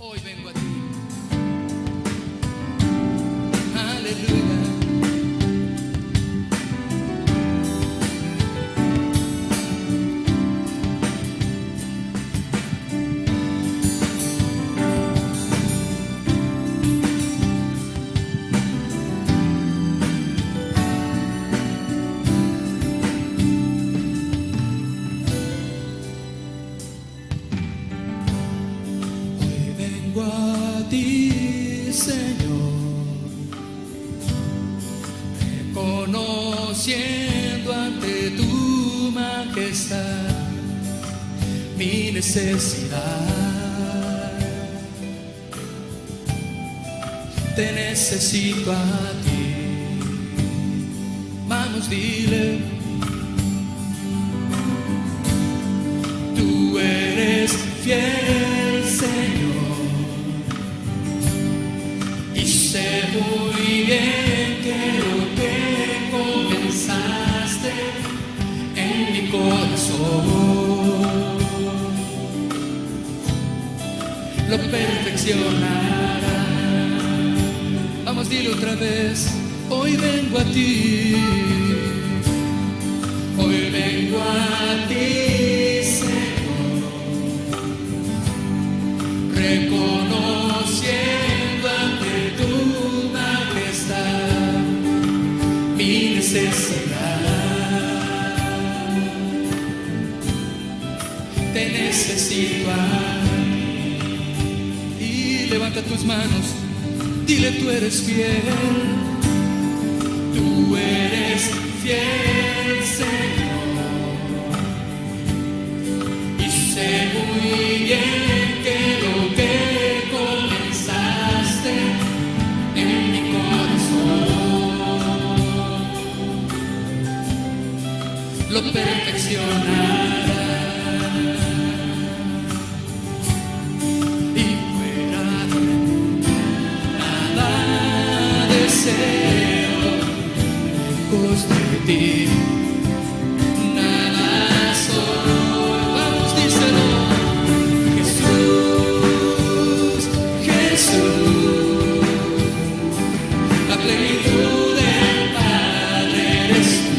Hoy vengo a ti. Aleluya. Vengo a ti, Señor, reconociendo ante tu majestad mi necesidad. Te necesito a ti. Vamos, dile. Tú eres fiel, Señor. Sé muy bien que lo que comenzaste en mi corazón lo perfeccionará. Vamos, dile otra vez. Hoy vengo a ti. Hoy vengo a ti, Señor, reconociendo ante tu majestad mi necesidad. Te necesito a mí. Y levanta tus manos. Dile, tú eres fiel. Tú eres fiel, Señor. Y sé muy bien que lo que comenzaste en mi corazón lo perfeccionará. Y fuera de nada deseo, lejos de ti nada soy. Vamos, díselo. Jesús, Jesús, la plenitud del Padre eres tú,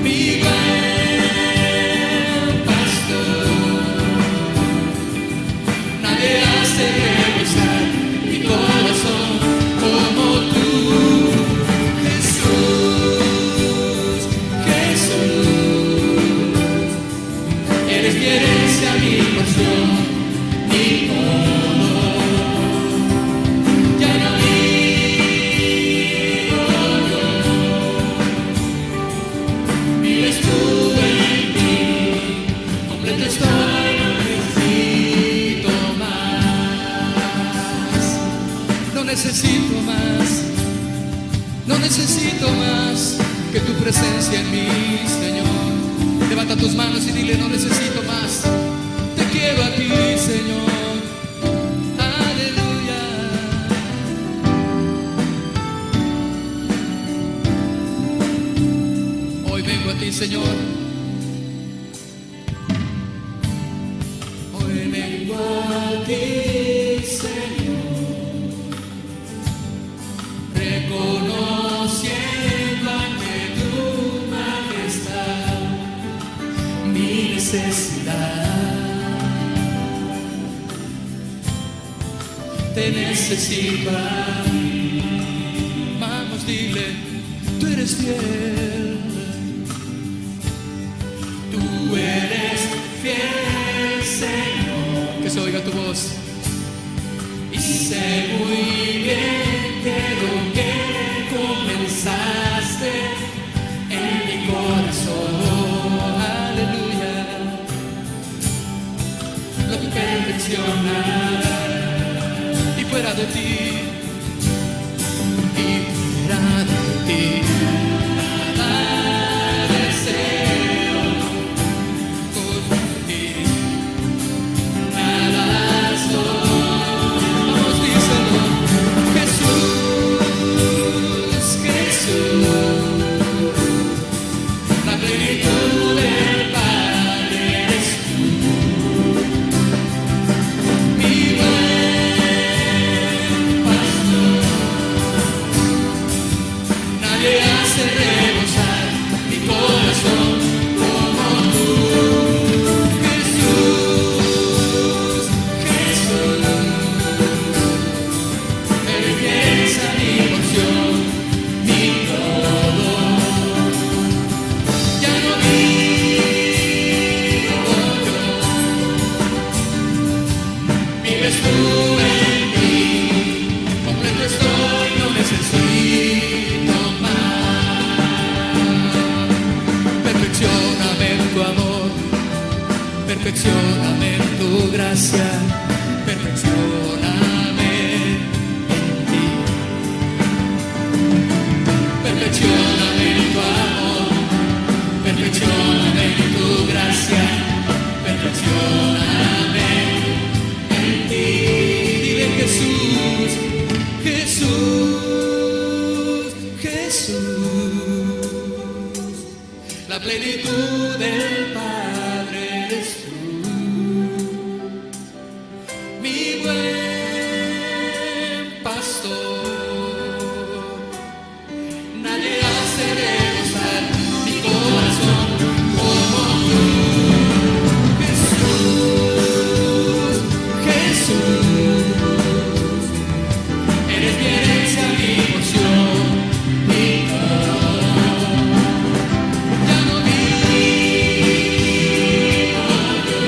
mi buen pastor. Nadie hace rebosar mi corazón como tú. Jesús, Jesús, eres mi herencia, mi porción, mi todo. Ya no vivo yo, vives tú en mí. Completo estoy, no necesito más. No necesito más. No necesito más que tu presencia en mí, Señor. Levanta tus manos y dile, no necesito más. Te quiero a ti, Señor. Aleluya. Hoy vengo a ti, Señor. Hoy vengo a ti, Señor, reconociendo ante tu majestad mi necesidad. Te necesito a mí. Vamos, dile, tú eres fiel. Tú eres fiel, Señor. Que se oiga tu voz. Y sé muy bien que lo que comenzaste en mi corazón, aleluya, lo perfeccionará. Y fuera de ti, y fuera de ti, nada deseo, por ti nada soy. Vamos, díselo. Jesús, Jesús, la plenitud del Padre eres tú. hace rebosar mi corazón como tú. Jesús, Jesús, eres piensa mi porción, mi todo. Ya no vivo yo, vives tú en mí, completo estoy, no necesito más. Perfeccióname en tu amor, perfeccióname en tu gracia, perfeccióname en ti. Perfeccióname en tu amor, perfeccióname en tu gracia, perfeccióname en ti. Dile Jesús, Jesús, Jesús, la plenitud del Padre eres tú, mi buen pastor. Nadie hace rebosar mi corazón como tú. Jesús, Jesús, eres mi herencia, mi porción, mi todo. Ya no vivo yo,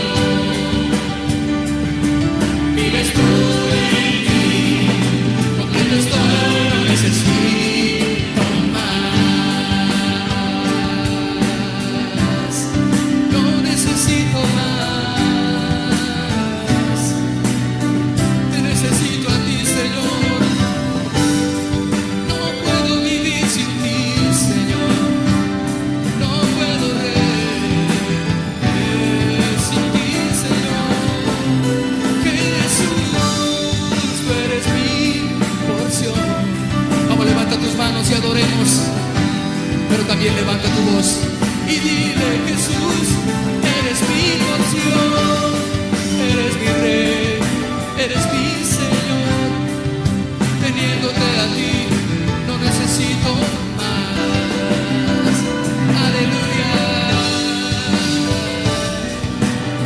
vives tú en mí, completo estoy, no necesito más, no necesito más, te necesito a ti, Señor. No puedo vivir sin ti, Señor. No puedo sin ti, Señor. Jesús, tú eres mi porción. Vamos, levanta tus manos y adoremos, pero también levanta tu voz y dile: Jesús, eres mi porción, eres mi rey, eres mi Señor. Teniéndote a ti, no necesito más. Aleluya.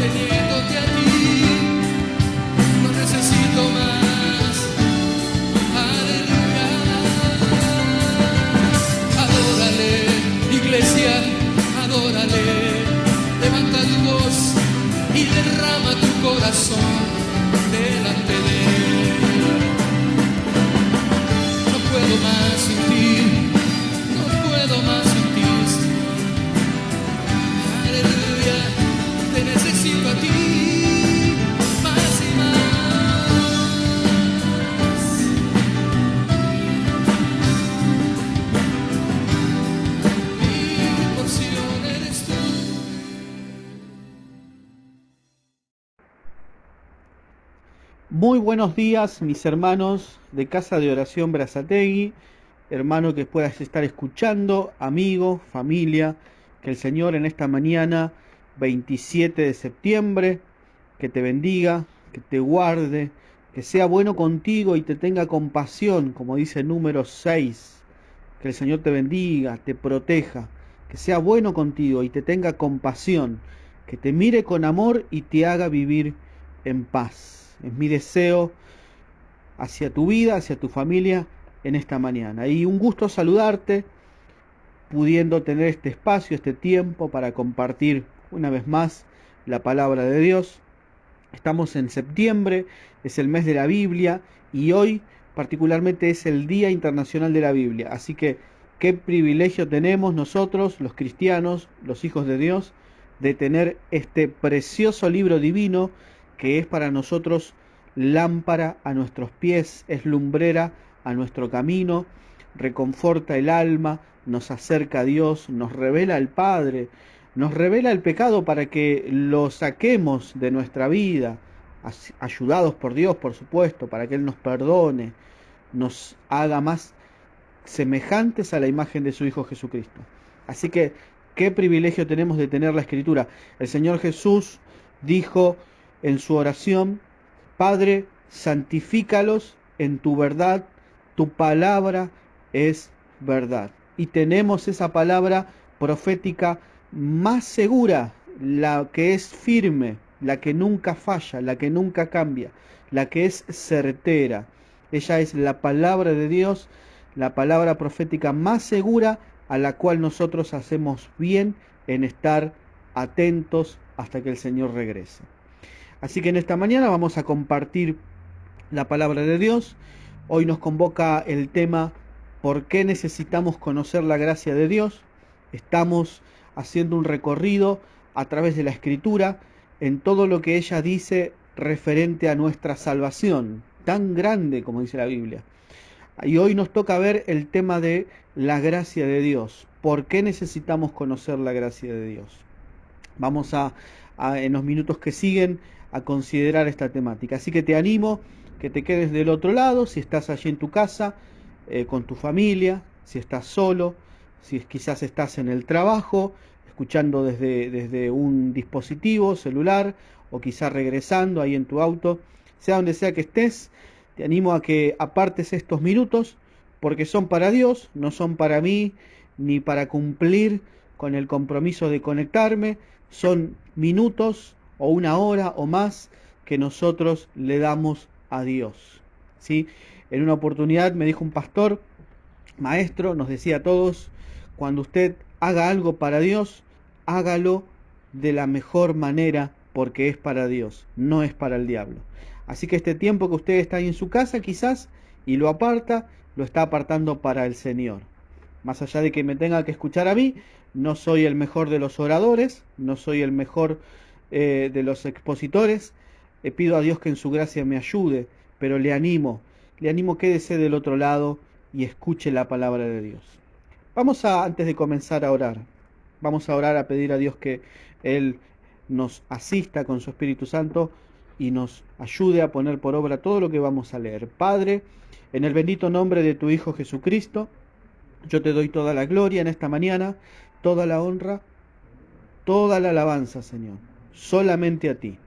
Teniéndote a ti, no necesito más. Aleluya. Adórale, iglesia, adórale. Levanta tu voz y derrama tu corazón delante de Él. No puedo más sin ti, no puedo más sin ti, Señor. Aleluya, te necesito a ti, más y más. Mi porción eres tú. Muy buenos días, mis hermanos de Casa de Oración Berazategui, hermano que puedas estar escuchando, amigo, familia, que el Señor en esta mañana, 27 de septiembre, que te bendiga, que te guarde, que sea bueno contigo y te tenga compasión, como dice el número 6, que el Señor te bendiga, te proteja, que sea bueno contigo y te tenga compasión, que te mire con amor y te haga vivir en paz. Es mi deseo hacia tu vida, hacia tu familia en esta mañana. Y un gusto saludarte, pudiendo tener este espacio, este tiempo para compartir una vez más la palabra de Dios. Estamos en septiembre, es el mes de la Biblia y hoy particularmente es el Día Internacional de la Biblia. Así que qué privilegio tenemos nosotros, los cristianos, los hijos de Dios, de tener este precioso libro divino que es para nosotros lámpara a nuestros pies, es lumbrera a nuestro camino, reconforta el alma, nos acerca a Dios, nos revela al Padre, nos revela el pecado para que lo saquemos de nuestra vida, ayudados por Dios, por supuesto, para que Él nos perdone, nos haga más semejantes a la imagen de su Hijo Jesucristo. Así que, qué privilegio tenemos de tener la Escritura. El Señor Jesús dijo en su oración: Padre, santifícalos en tu verdad, tu palabra es verdad. y tenemos esa palabra profética más segura, la que es firme, la que nunca falla, la que nunca cambia, la que es certera. Ella es la palabra de Dios, la palabra profética más segura, a la cual nosotros hacemos bien en estar atentos hasta que el Señor regrese. Así que en esta mañana vamos a compartir la palabra de Dios. Hoy nos convoca el tema ¿por qué necesitamos conocer la gracia de Dios? Estamos haciendo un recorrido a través de la Escritura en todo lo que ella dice referente a nuestra salvación, tan grande como dice la Biblia. Y hoy nos toca ver el tema de la gracia de Dios. ¿Por qué necesitamos conocer la gracia de Dios? Vamos en los minutos que siguen a considerar esta temática. Así que te animo que te quedes del otro lado, si estás allí en tu casa, con tu familia, si estás solo, si quizás estás en el trabajo, escuchando desde un dispositivo celular, o quizás regresando ahí en tu auto, sea donde sea que estés, te animo a que apartes estos minutos, porque son para Dios, no son para mí, ni para cumplir con el compromiso de conectarme, son minutos o una hora o más que nosotros le damos a Dios. ¿Sí? En una oportunidad me dijo un pastor, maestro, nos decía a todos, cuando usted haga algo para Dios, hágalo de la mejor manera porque es para Dios, no es para el diablo. Así que este tiempo que usted está ahí en su casa quizás y lo aparta, lo está apartando para el Señor. Más allá de que me tenga que escuchar a mí, no soy el mejor de los oradores, no soy el mejor de los expositores. Pido a Dios que en su gracia me ayude, pero le animo, quédese del otro lado y escuche la palabra de Dios. Antes de comenzar a orar, vamos a orar a pedir a Dios que Él nos asista con su Espíritu Santo y nos ayude a poner por obra todo lo que vamos a leer. Padre, en el bendito nombre de tu Hijo Jesucristo, yo te doy toda la gloria en esta mañana, toda la honra, toda la alabanza, Señor, solamente a ti.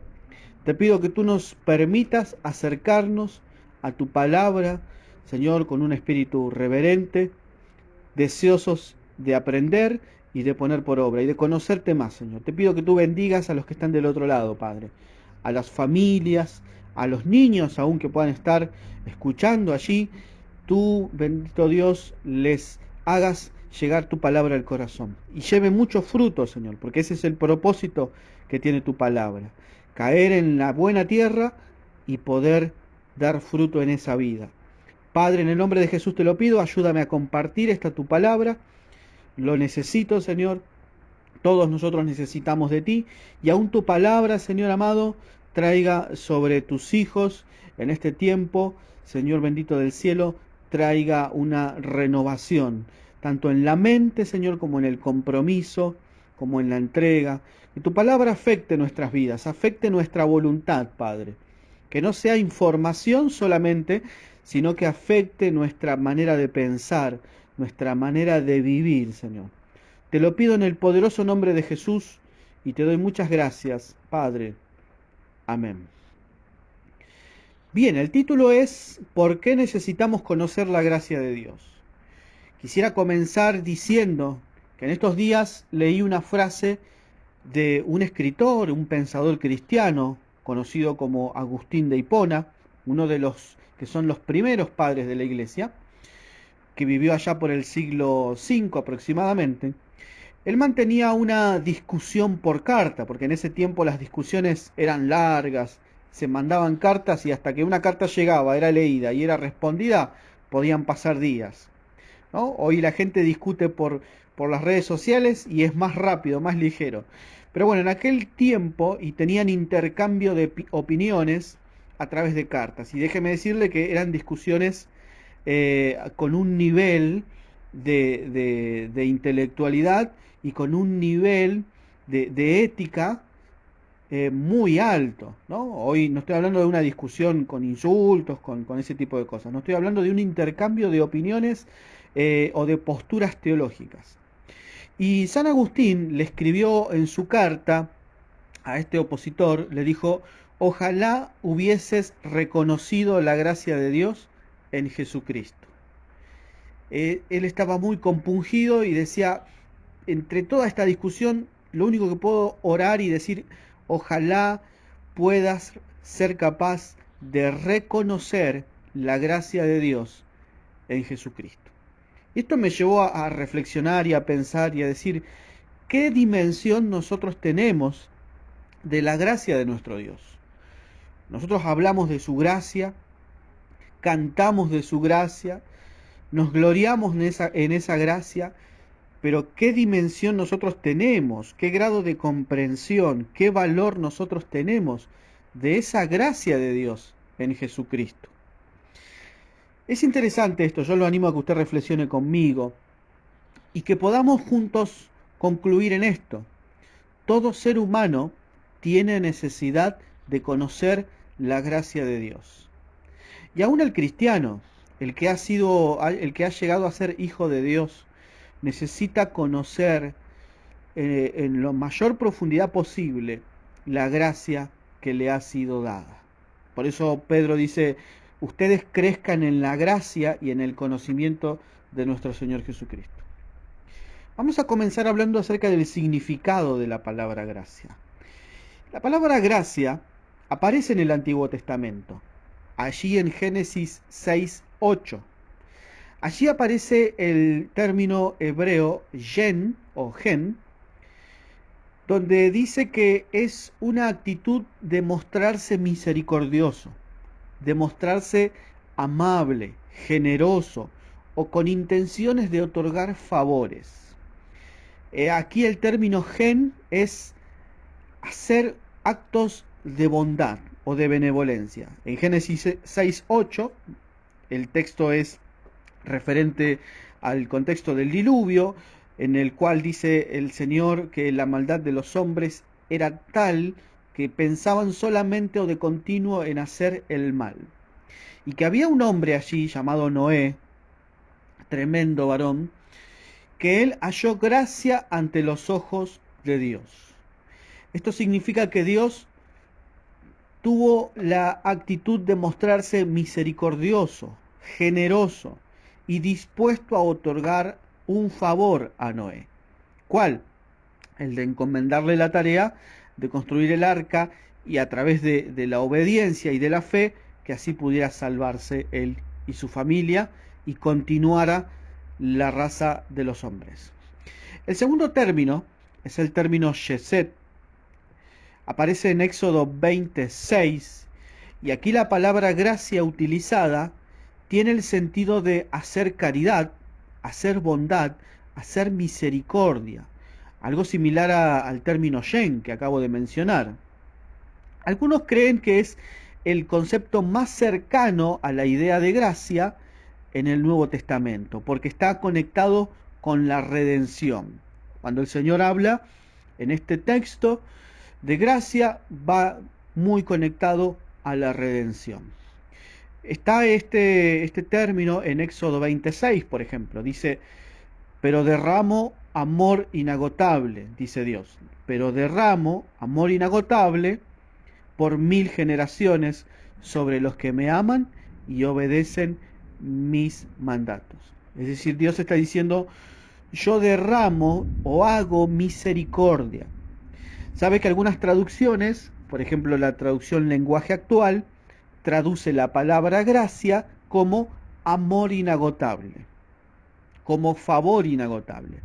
Te pido que tú nos permitas acercarnos a tu palabra, Señor, con un espíritu reverente, deseosos de aprender y de poner por obra y de conocerte más, Señor. Te pido que tú bendigas a los que están del otro lado, Padre, a las familias, a los niños aún que puedan estar escuchando allí. Tú, bendito Dios, les hagas llegar tu palabra al corazón y lleve mucho fruto, Señor, porque ese es el propósito que tiene tu palabra, caer en la buena tierra y poder dar fruto en esa vida. Padre, en el nombre de Jesús te lo pido, ayúdame a compartir esta tu palabra, lo necesito, Señor, todos nosotros necesitamos de ti, y aún tu palabra, Señor amado, traiga sobre tus hijos en este tiempo, Señor bendito del cielo, traiga una renovación, tanto en la mente, Señor, como en el compromiso, como en la entrega. Que tu palabra afecte nuestras vidas, afecte nuestra voluntad, Padre. Que no sea información solamente, sino que afecte nuestra manera de pensar, nuestra manera de vivir, Señor. Te lo pido en el poderoso nombre de Jesús y te doy muchas gracias, Padre. Amén. Bien, el título es ¿por qué necesitamos conocer la gracia de Dios? Quisiera comenzar diciendo que en estos días leí una frase de un escritor, un pensador cristiano, conocido como Agustín de Hipona, uno de los que son los primeros padres de la Iglesia, que vivió allá por el siglo V aproximadamente. Él mantenía una discusión por carta, porque en ese tiempo las discusiones eran largas, se mandaban cartas y hasta que una carta llegaba, era leída y era respondida, podían pasar días, ¿no? Hoy la gente discute por las redes sociales y es más rápido, más ligero. Pero bueno, en aquel tiempo y tenían intercambio de opiniones a través de cartas. Y déjeme decirle que eran discusiones con un nivel de intelectualidad y con un nivel de ética muy alto, ¿no? Hoy no estoy hablando de una discusión con insultos, con ese tipo de cosas. No estoy hablando de un intercambio de opiniones o de posturas teológicas. Y San Agustín le escribió en su carta a este opositor, le dijo: ojalá hubieses reconocido la gracia de Dios en Jesucristo. Él estaba muy compungido y decía, entre toda esta discusión, lo único que puedo orar y decir, ojalá puedas ser capaz de reconocer la gracia de Dios en Jesucristo. Y esto me llevó a reflexionar y a pensar y a decir, ¿qué dimensión nosotros tenemos de la gracia de nuestro Dios? Nosotros hablamos de su gracia, cantamos de su gracia, nos gloriamos en esa gracia, pero ¿qué dimensión nosotros tenemos? ¿Qué grado de comprensión? ¿Qué valor nosotros tenemos de esa gracia de Dios en Jesucristo? Es interesante esto, yo lo animo a que usted reflexione conmigo y que podamos juntos concluir en esto. Todo ser humano tiene necesidad de conocer la gracia de Dios. Y aún el cristiano, el que ha llegado a ser hijo de Dios, necesita conocer en la mayor profundidad posible la gracia que le ha sido dada. Por eso Pedro dice, ustedes crezcan en la gracia y en el conocimiento de nuestro Señor Jesucristo. Vamos a comenzar hablando acerca del significado de la palabra gracia. La palabra gracia aparece en el Antiguo Testamento, allí en Génesis 6:8. Allí aparece el término hebreo gen o gen, donde dice que es una actitud de mostrarse misericordioso, de mostrarse amable, generoso o con intenciones de otorgar favores. Aquí el término gen es hacer actos de bondad o de benevolencia. En Génesis 6:8 el texto es referente al contexto del diluvio, en el cual dice el Señor que la maldad de los hombres era tal que pensaban solamente o de continuo en hacer el mal. Y que había un hombre allí llamado Noé, tremendo varón, que él halló gracia ante los ojos de Dios. Esto significa que Dios tuvo la actitud de mostrarse misericordioso, generoso y dispuesto a otorgar un favor a Noé. ¿Cuál? El de encomendarle la tarea de construir el arca y a través de la obediencia y de la fe, que así pudiera salvarse él y su familia y continuara la raza de los hombres. El segundo término es el término Chesed. Aparece en Éxodo 26 y aquí la palabra gracia utilizada tiene el sentido de hacer caridad, hacer bondad, hacer misericordia, algo similar al término shen que acabo de mencionar. Algunos creen que es el concepto más cercano a la idea de gracia en el Nuevo Testamento, porque está conectado con la redención. Cuando el Señor habla en este texto de gracia, va muy conectado a la redención. Está este término en Éxodo 26, por ejemplo, dice, pero derramo amor inagotable, dice Dios, pero derramo amor inagotable por 1000 generaciones sobre los que me aman y obedecen mis mandatos. Es decir, Dios está diciendo, yo derramo o hago misericordia. Sabe que algunas traducciones, por ejemplo la traducción lenguaje actual, traduce la palabra gracia como amor inagotable, como favor inagotable.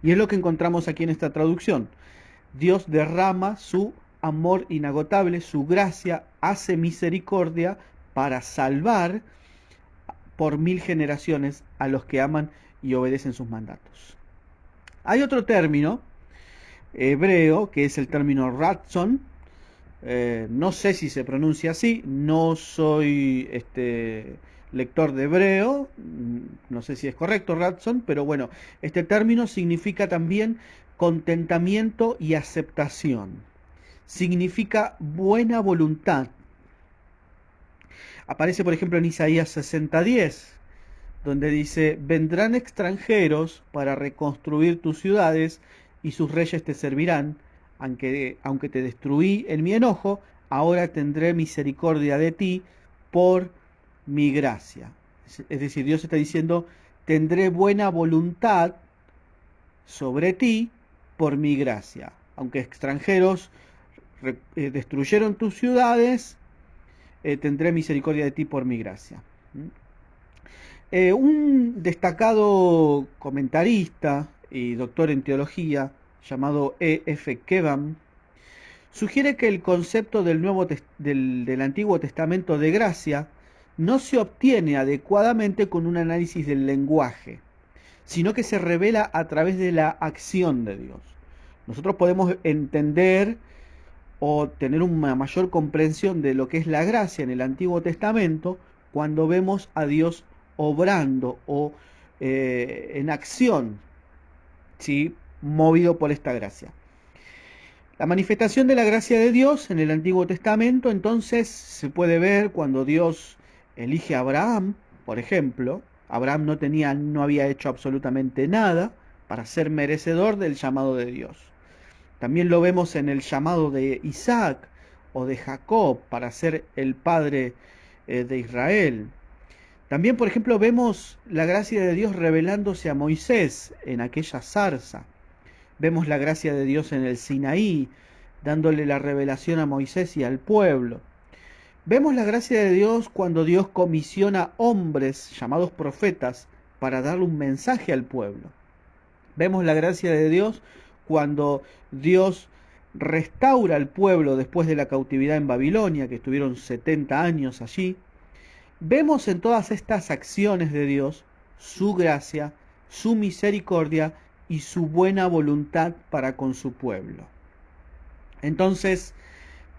Y es lo que encontramos aquí en esta traducción. Dios derrama su amor inagotable, su gracia, hace misericordia para salvar por 1000 generaciones a los que aman y obedecen sus mandatos. Hay otro término hebreo que es el término ratzon. No sé si se pronuncia así, no soy lector de hebreo, no sé si es correcto ratzon, pero bueno, este término significa también contentamiento y aceptación. Significa buena voluntad. Aparece por ejemplo en Isaías 60:10, donde dice, vendrán extranjeros para reconstruir tus ciudades y sus reyes te servirán, aunque te destruí en mi enojo, ahora tendré misericordia de ti por mi gracia. Es decir, Dios está diciendo, tendré buena voluntad sobre ti por mi gracia. Aunque extranjeros destruyeron tus ciudades, tendré misericordia de ti por mi gracia. Un destacado comentarista y doctor en teología llamado E.F. Kevan sugiere que el concepto del Antiguo Testamento de gracia no se obtiene adecuadamente con un análisis del lenguaje, sino que se revela a través de la acción de Dios. Nosotros podemos entender o tener una mayor comprensión de lo que es la gracia en el Antiguo Testamento cuando vemos a Dios obrando o en acción, ¿sí?, movido por esta gracia. La manifestación de la gracia de Dios en el Antiguo Testamento entonces se puede ver cuando Dios elige a Abraham, por ejemplo. Abraham no había hecho absolutamente nada para ser merecedor del llamado de Dios. También lo vemos en el llamado de Isaac o de Jacob para ser el padre de Israel. También, por ejemplo, vemos la gracia de Dios revelándose a Moisés en aquella zarza. Vemos la gracia de Dios en el Sinaí, dándole la revelación a Moisés y al pueblo. Vemos la gracia de Dios cuando Dios comisiona hombres llamados profetas para darle un mensaje al pueblo. Vemos la gracia de Dios cuando Dios restaura al pueblo después de la cautividad en Babilonia, que estuvieron 70 años allí. Vemos en todas estas acciones de Dios su gracia, su misericordia y su buena voluntad para con su pueblo. Entonces,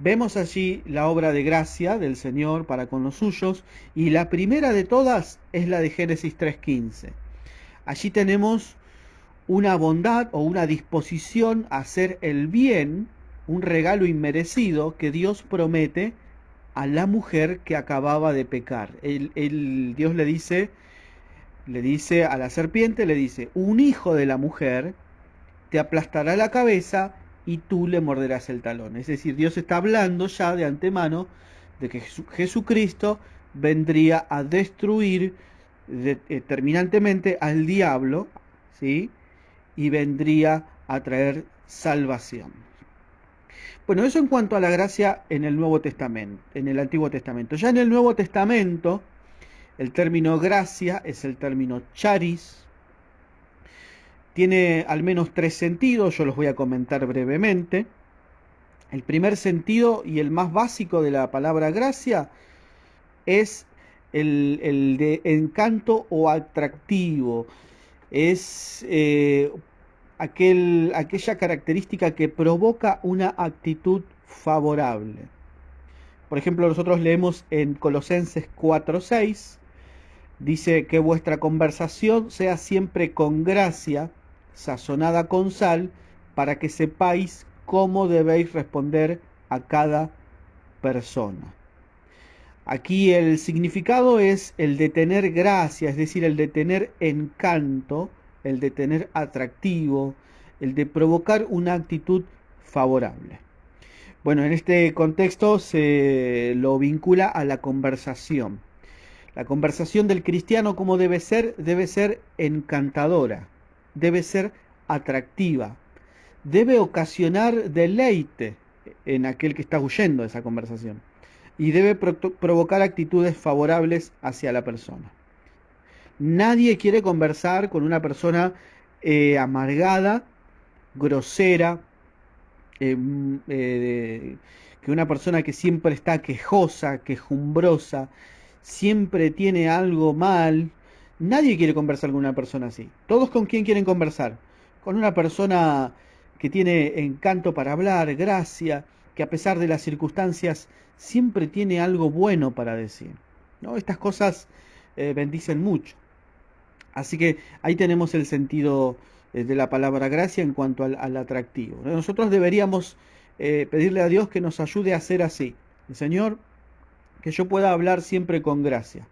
vemos allí la obra de gracia del Señor para con los suyos, y la primera de todas es la de Génesis 3:15. Allí tenemos una bondad o una disposición a hacer el bien, un regalo inmerecido que Dios promete a la mujer que acababa de pecar. Dios le dice a la serpiente, le dice: un hijo de la mujer te aplastará la cabeza y tú le morderás el talón. Es decir, Dios está hablando ya de antemano de que Jesucristo vendría a destruir terminantemente al diablo, ¿sí?, y vendría a traer salvación. Bueno, eso en cuanto a la gracia en el Nuevo Testamento, en el Antiguo Testamento. Ya en el Nuevo Testamento, el término gracia es el término charis. Tiene al menos 3 sentidos, yo los voy a comentar brevemente. El primer sentido y el más básico de la palabra gracia es el de encanto o atractivo. Es aquella característica que provoca una actitud favorable. Por ejemplo, nosotros leemos en Colosenses 4:6, dice que vuestra conversación sea siempre con gracia, sazonada con sal, para que sepáis cómo debéis responder a cada persona. Aquí el significado es el de tener gracia, es decir, el de tener encanto, el de tener atractivo, el de provocar una actitud favorable. Bueno, en este contexto se lo vincula a la conversación. La conversación del cristiano, ¿cómo debe ser? Debe ser encantadora, debe ser atractiva, debe ocasionar deleite en aquel que está huyendo de esa conversación y debe provocar actitudes favorables hacia la persona. Nadie quiere conversar con una persona amargada, grosera, que una persona que siempre está quejosa, quejumbrosa, siempre tiene algo mal. Nadie quiere conversar con una persona así. ¿Todos con quién quieren conversar? Con una persona que tiene encanto para hablar, gracia, que a pesar de las circunstancias siempre tiene algo bueno para decir, ¿no? Estas cosas bendicen mucho. Así que ahí tenemos el sentido de la palabra gracia en cuanto al atractivo. Nosotros deberíamos pedirle a Dios que nos ayude a ser así. El Señor, que yo pueda hablar siempre con gracia.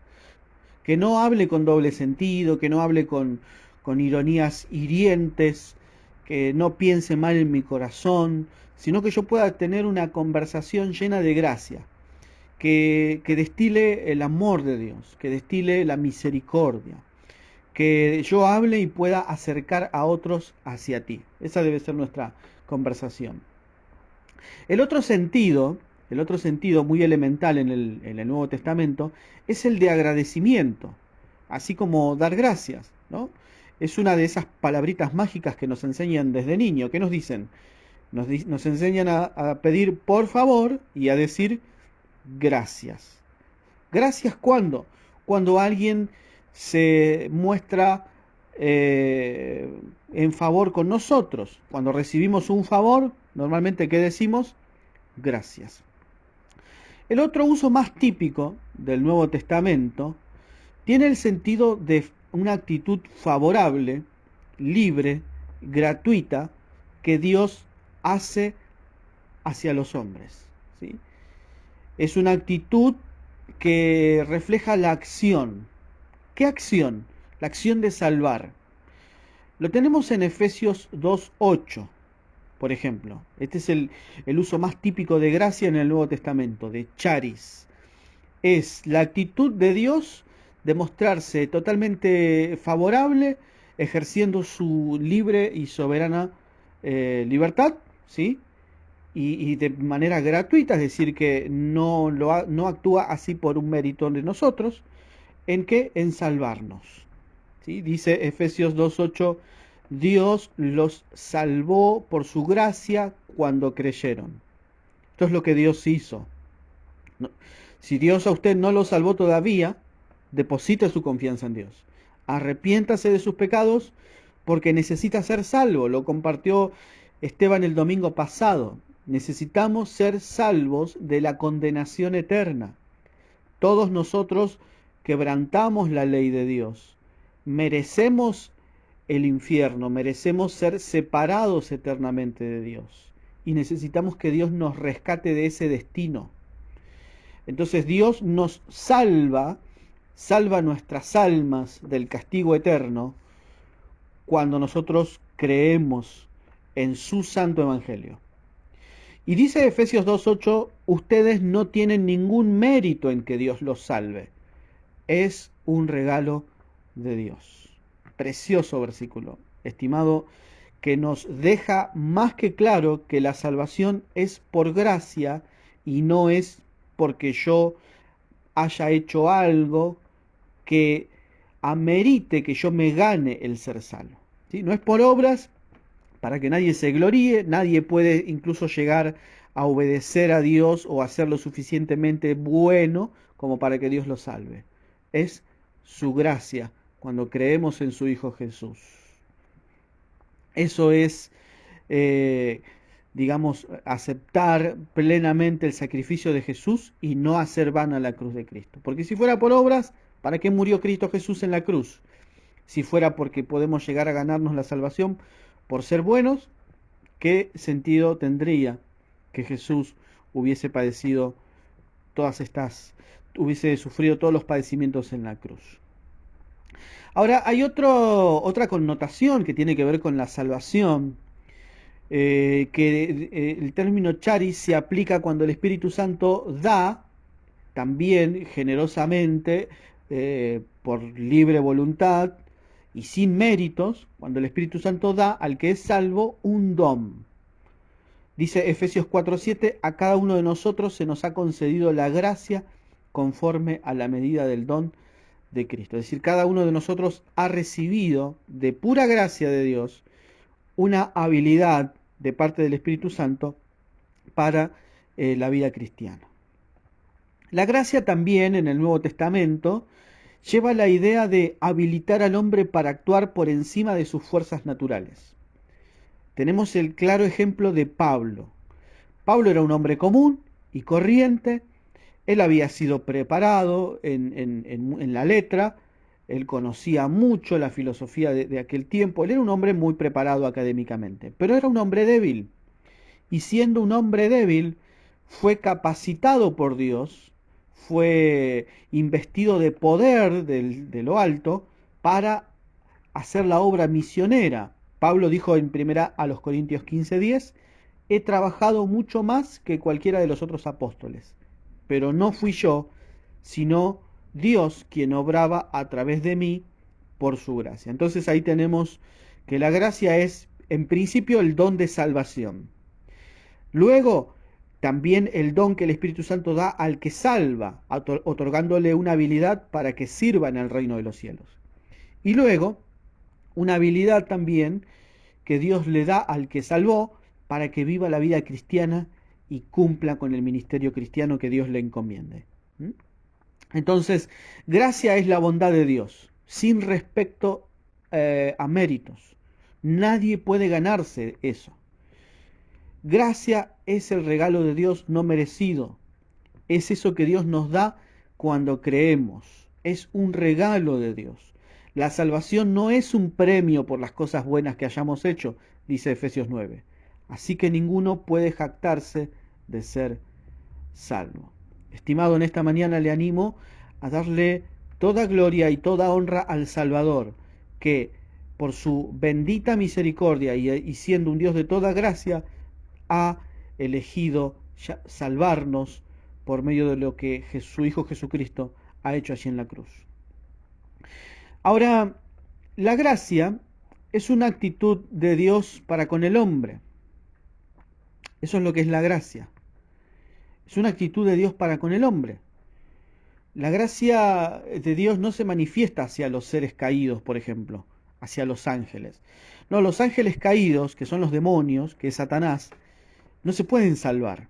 Que no hable con doble sentido, que no hable con ironías hirientes, que no piense mal en mi corazón, sino que yo pueda tener una conversación llena de gracia. Que destile el amor de Dios, que destile la misericordia, que yo hable y pueda acercar a otros hacia ti. Esa debe ser nuestra conversación. El otro sentido muy elemental en el Nuevo Testamento es el de agradecimiento, así como dar gracias, ¿no? Es una de esas palabritas mágicas que nos enseñan desde niño. ¿Qué nos dicen? Nos enseñan a pedir por favor y a decir gracias. ¿Gracias cuándo? Cuando alguien se muestra en favor con nosotros. Cuando recibimos un favor, normalmente ¿qué decimos? Gracias. El otro uso más típico del Nuevo Testamento tiene el sentido de una actitud favorable, libre, gratuita, que Dios hace hacia los hombres, ¿sí? Es una actitud que refleja la acción. ¿Qué acción? La acción de salvar. Lo tenemos en Efesios 2:8, por ejemplo. Este es el uso más típico de gracia en el Nuevo Testamento, de charis. Es la actitud de Dios de mostrarse totalmente favorable, ejerciendo su libre y soberana libertad, ¿sí? Y de manera gratuita, es decir, que no actúa así por un mérito de nosotros. ¿En qué? En salvarnos, ¿sí? Dice Efesios 2:8, Dios los salvó por su gracia cuando creyeron. Esto es lo que Dios hizo. No, si Dios a usted no lo salvó todavía, deposite su confianza en Dios. Arrepiéntase de sus pecados porque necesita ser salvo. Lo compartió Esteban el domingo pasado. Necesitamos ser salvos de la condenación eterna. Todos nosotros quebrantamos la ley de Dios. Merecemos el infierno, merecemos ser separados eternamente de Dios. Y necesitamos que Dios nos rescate de ese destino. Entonces Dios nos salva nuestras almas del castigo eterno cuando nosotros creemos en su santo evangelio. Y dice Efesios 2:8, ustedes no tienen ningún mérito en que Dios los salve. Es un regalo de Dios. Precioso versículo, estimado, que nos deja más que claro que la salvación es por gracia y no es porque yo haya hecho algo que amerite que yo me gane el ser salvo, ¿sí? No es por obras, para que nadie se gloríe, nadie puede incluso llegar a obedecer a Dios o a ser lo suficientemente bueno como para que Dios lo salve. Es su gracia cuando creemos en su Hijo Jesús. Eso es, digamos, aceptar plenamente el sacrificio de Jesús y no hacer vana la cruz de Cristo. Porque si fuera por obras, ¿para qué murió Cristo Jesús en la cruz? Si fuera porque podemos llegar a ganarnos la salvación por ser buenos, ¿qué sentido tendría que Jesús hubiese padecido hubiese sufrido todos los padecimientos en la cruz? Ahora, hay otra connotación que tiene que ver con la salvación, que el término charis se aplica cuando el Espíritu Santo da, también generosamente, por libre voluntad, y sin méritos, cuando el Espíritu Santo da al que es salvo un don. Dice Efesios 4:7, a cada uno de nosotros se nos ha concedido la gracia conforme a la medida del don de Cristo. Es decir, cada uno de nosotros ha recibido de pura gracia de Dios una habilidad de parte del Espíritu Santo para la vida cristiana. La gracia también en el Nuevo Testamento lleva la idea de habilitar al hombre para actuar por encima de sus fuerzas naturales. Tenemos el claro ejemplo de Pablo. Pablo era un hombre común y corriente, él había sido preparado en la letra, él conocía mucho la filosofía de aquel tiempo, él era un hombre muy preparado académicamente, pero era un hombre débil, y siendo un hombre débil, fue capacitado por Dios, fue investido de poder de lo alto para hacer la obra misionera. Pablo dijo en primera a los Corintios 15:10, he trabajado mucho más que cualquiera de los otros apóstoles, pero no fui yo, sino Dios quien obraba a través de mí por su gracia. Entonces ahí tenemos que la gracia es, en principio, el don de salvación. Luego, también el don que el Espíritu Santo da al que salva, otorgándole una habilidad para que sirva en el reino de los cielos. Y luego, una habilidad también que Dios le da al que salvó para que viva la vida cristiana y cumpla con el ministerio cristiano que Dios le encomiende. Entonces, gracia es la bondad de Dios, sin respecto a méritos. Nadie puede ganarse eso. Gracia es el regalo de Dios no merecido. Es eso que Dios nos da cuando creemos. Es un regalo de Dios. La salvación no es un premio por las cosas buenas que hayamos hecho, dice Efesios 9. Así que ninguno puede jactarse de ser salvo. Estimado, en esta mañana le animo a darle toda gloria y toda honra al Salvador, que por su bendita misericordia y siendo un Dios de toda gracia, ha elegido salvarnos por medio de lo que su Hijo Jesucristo ha hecho allí en la cruz. Ahora, la gracia es una actitud de Dios para con el hombre. Eso es lo que es la gracia. Es una actitud de Dios para con el hombre. La gracia de Dios no se manifiesta hacia los seres caídos, por ejemplo, hacia los ángeles. No, los ángeles caídos, que son los demonios, que es Satanás, no se pueden salvar.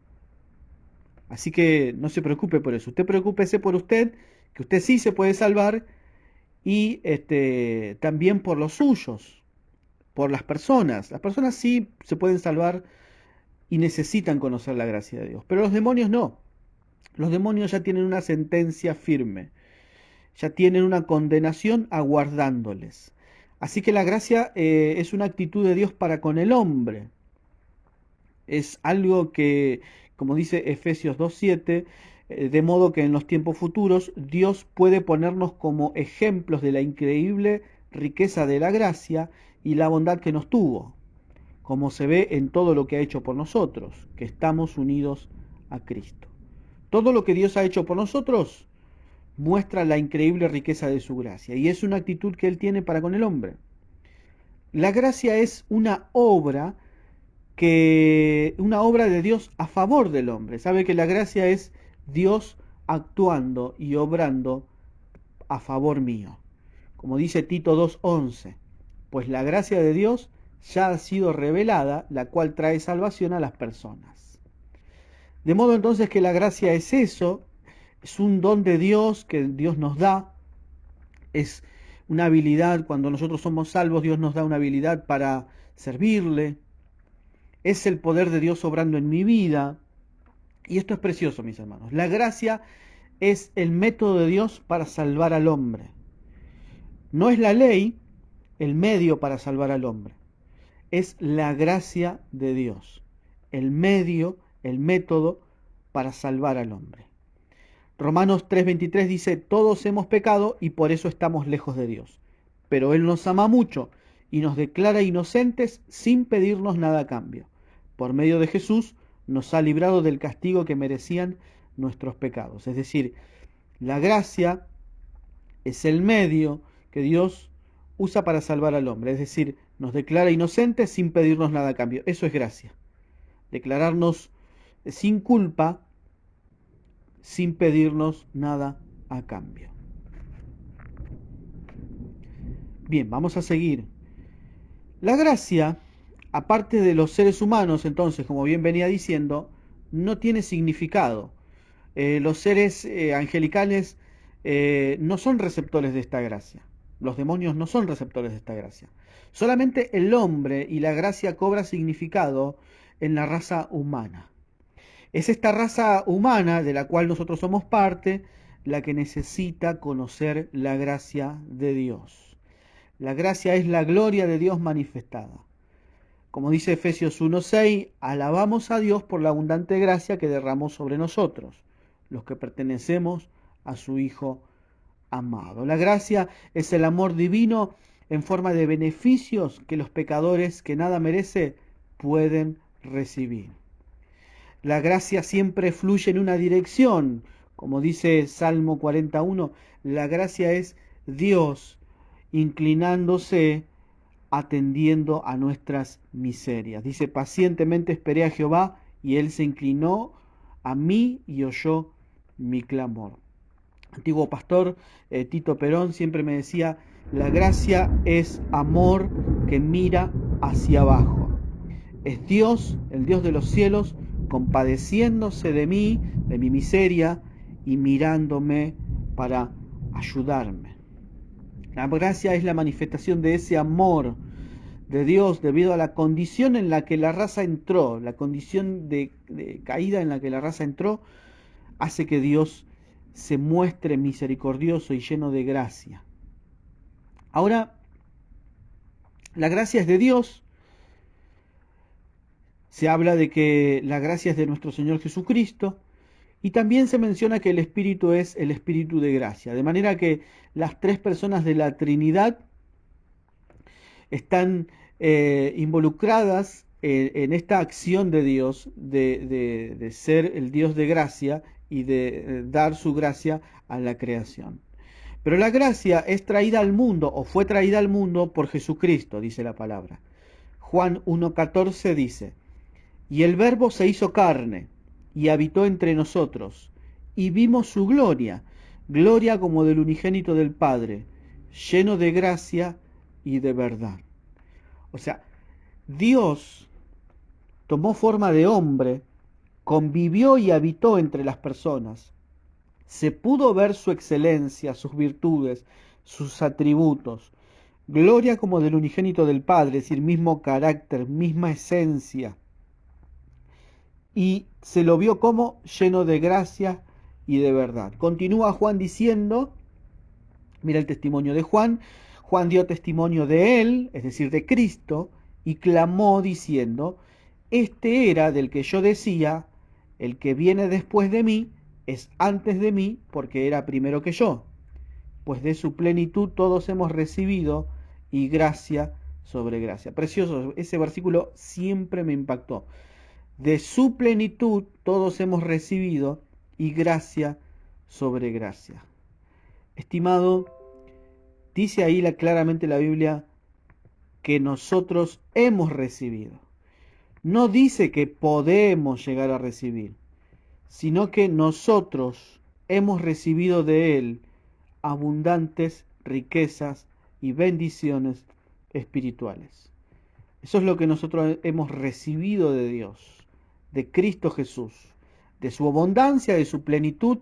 Así que no se preocupe por eso. Usted preocúpese por usted, que usted sí se puede salvar, y también por los suyos, por las personas. Las personas sí se pueden salvar y necesitan conocer la gracia de Dios, pero los demonios no. Los demonios ya tienen una sentencia firme, ya tienen una condenación aguardándoles. Así que la gracia es una actitud de Dios para con el hombre. Es algo que, como dice Efesios 2:7, de modo que en los tiempos futuros Dios puede ponernos como ejemplos de la increíble riqueza de la gracia y la bondad que nos tuvo, como se ve en todo lo que ha hecho por nosotros, que estamos unidos a Cristo. Todo lo que Dios ha hecho por nosotros muestra la increíble riqueza de su gracia, y es una actitud que Él tiene para con el hombre. La gracia es una obra de Dios a favor del hombre. Sabe que la gracia es Dios actuando y obrando a favor mío. Como dice Tito 2:11, pues la gracia de Dios ya ha sido revelada, la cual trae salvación a las personas. De modo entonces que la gracia es eso, es un don de Dios que Dios nos da, es una habilidad. Cuando nosotros somos salvos, Dios nos da una habilidad para servirle. Es el poder de Dios obrando en mi vida. Y esto es precioso, mis hermanos. La gracia es el método de Dios para salvar al hombre. No es la ley el medio para salvar al hombre. Es la gracia de Dios, el medio, el método para salvar al hombre. Romanos 3:23 dice, todos hemos pecado y por eso estamos lejos de Dios. Pero Él nos ama mucho y nos declara inocentes sin pedirnos nada a cambio. Por medio de Jesús nos ha librado del castigo que merecían nuestros pecados. Es decir, la gracia es el medio que Dios usa para salvar al hombre. Es decir, nos declara inocentes sin pedirnos nada a cambio. Eso es gracia. Declararnos sin culpa sin pedirnos nada a cambio. Bien, vamos a seguir. La gracia, aparte de los seres humanos, entonces, como bien venía diciendo, no tiene significado. Los seres angelicales no son receptores de esta gracia. Los demonios no son receptores de esta gracia. Solamente el hombre y la gracia cobra significado en la raza humana. Es esta raza humana de la cual nosotros somos parte la que necesita conocer la gracia de Dios. La gracia es la gloria de Dios manifestada. Como dice Efesios 1:6, alabamos a Dios por la abundante gracia que derramó sobre nosotros, los que pertenecemos a su Hijo amado. La gracia es el amor divino en forma de beneficios que los pecadores que nada merece pueden recibir. La gracia siempre fluye en una dirección. Como dice Salmo 41, la gracia es Dios inclinándose, atendiendo a nuestras miserias. Dice, pacientemente esperé a Jehová y él se inclinó a mí y oyó mi clamor. Antiguo pastor Tito Perón siempre me decía, la gracia es amor que mira hacia abajo. Es Dios, el Dios de los cielos, compadeciéndose de mí, de mi miseria, y mirándome para ayudarme. La gracia es la manifestación de ese amor de Dios debido a la condición en la que la raza entró, la condición de caída en la que la raza entró, hace que Dios se muestre misericordioso y lleno de gracia. Ahora, la gracia es de Dios. Se habla de que la gracia es de nuestro Señor Jesucristo y también se menciona que el Espíritu es el Espíritu de gracia. De manera que las tres personas de la Trinidad están involucradas en esta acción de Dios de ser el Dios de gracia y de dar su gracia a la creación. Pero la gracia es traída al mundo o fue traída al mundo por Jesucristo, dice la palabra. Juan 1:14 dice, y el Verbo se hizo carne y habitó entre nosotros, y vimos su gloria, gloria como del unigénito del Padre, lleno de gracia y de verdad. O sea, Dios tomó forma de hombre, convivió y habitó entre las personas. Se pudo ver su excelencia, sus virtudes, sus atributos. Gloria como del unigénito del Padre, es decir, mismo carácter, misma esencia. Y se lo vio como lleno de gracia y de verdad. Continúa Juan diciendo, mira el testimonio de Juan, Juan dio testimonio de él, es decir, de Cristo, y clamó diciendo, este era del que yo decía, el que viene después de mí, es antes de mí, porque era primero que yo. Pues de su plenitud todos hemos recibido, y gracia sobre gracia. Precioso, ese versículo siempre me impactó. De su plenitud todos hemos recibido, y gracia sobre gracia. Estimado, dice ahí claramente la Biblia que nosotros hemos recibido. No dice que podemos llegar a recibir, sino que nosotros hemos recibido de Él abundantes riquezas y bendiciones espirituales. Eso es lo que nosotros hemos recibido de Dios, de Cristo Jesús. De su abundancia, de su plenitud,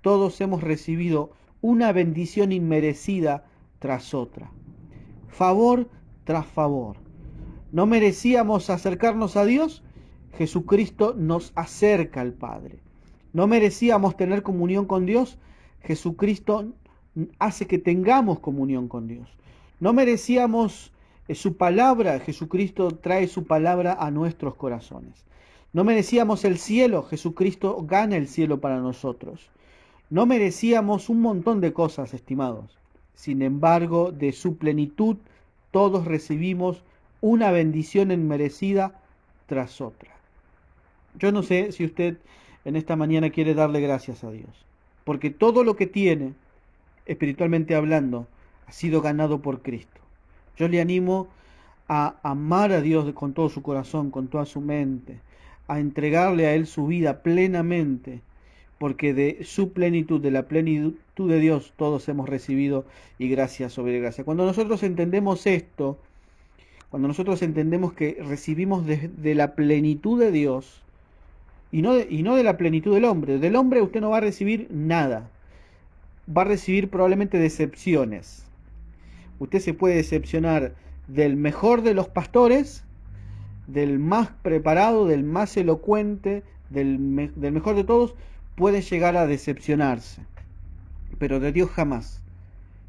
todos hemos recibido una bendición inmerecida tras otra. Favor tras favor. ¿No merecíamos acercarnos a Dios? Jesucristo nos acerca al Padre. ¿No merecíamos tener comunión con Dios? Jesucristo hace que tengamos comunión con Dios. ¿No merecíamos su palabra? Jesucristo trae su palabra a nuestros corazones. ¿No merecíamos el cielo? Jesucristo gana el cielo para nosotros. No merecíamos un montón de cosas, estimados. Sin embargo, de su plenitud, todos recibimos una bendición inmerecida tras otra. Yo no sé si usted en esta mañana quiere darle gracias a Dios, porque todo lo que tiene, espiritualmente hablando, ha sido ganado por Cristo. Yo le animo a amar a Dios con todo su corazón, con toda su mente, a entregarle a Él su vida plenamente, porque de su plenitud, de la plenitud de Dios, todos hemos recibido y gracia sobre gracia. Cuando nosotros entendemos esto, cuando nosotros entendemos que recibimos de la plenitud de Dios y no de la plenitud del hombre usted no va a recibir nada, va a recibir probablemente decepciones. Usted se puede decepcionar del mejor de los pastores, del más preparado, del más elocuente, del mejor de todos, puede llegar a decepcionarse, pero de Dios jamás.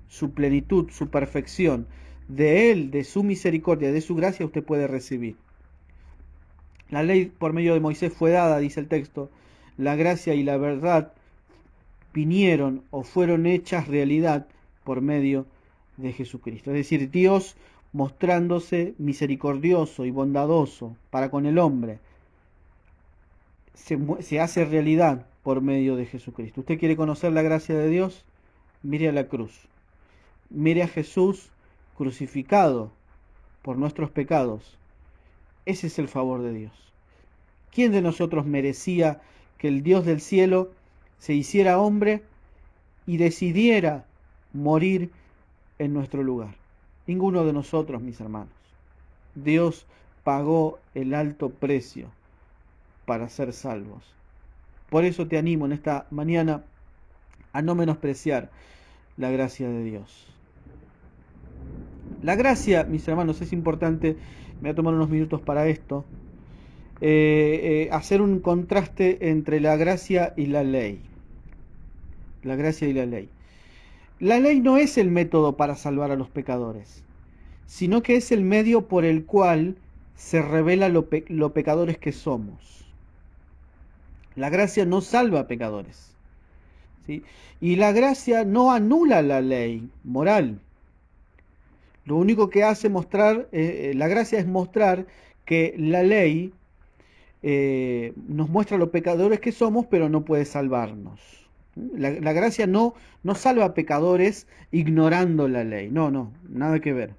Su plenitud, su perfección, de Él, de su misericordia, de su gracia, usted puede recibir. La ley por medio de Moisés fue dada, dice el texto, la gracia y la verdad vinieron o fueron hechas realidad por medio de Jesucristo. Es decir, Dios mostrándose misericordioso y bondadoso para con el hombre, se hace realidad por medio de Jesucristo. ¿Usted quiere conocer la gracia de Dios? Mire a la cruz. Mire a Jesús crucificado por nuestros pecados. Ese es el favor de Dios. ¿Quién de nosotros merecía que el Dios del cielo se hiciera hombre y decidiera morir en nuestro lugar? Ninguno de nosotros, mis hermanos. Dios pagó el alto precio para ser salvos. Por eso te animo en esta mañana a no menospreciar la gracia de Dios. La gracia, mis hermanos, es importante. Me voy a tomar unos minutos para esto. Hacer un contraste entre la gracia y la ley. La gracia y la ley. La ley no es el método para salvar a los pecadores, sino que es el medio por el cual se revela lo pecadores que somos. La gracia no salva a pecadores, ¿sí? Y la gracia no anula la ley moral. Lo único que hace la gracia es mostrar que la ley nos muestra los pecadores que somos, pero no puede salvarnos. La gracia no salva a pecadores ignorando la ley. No, nada que ver.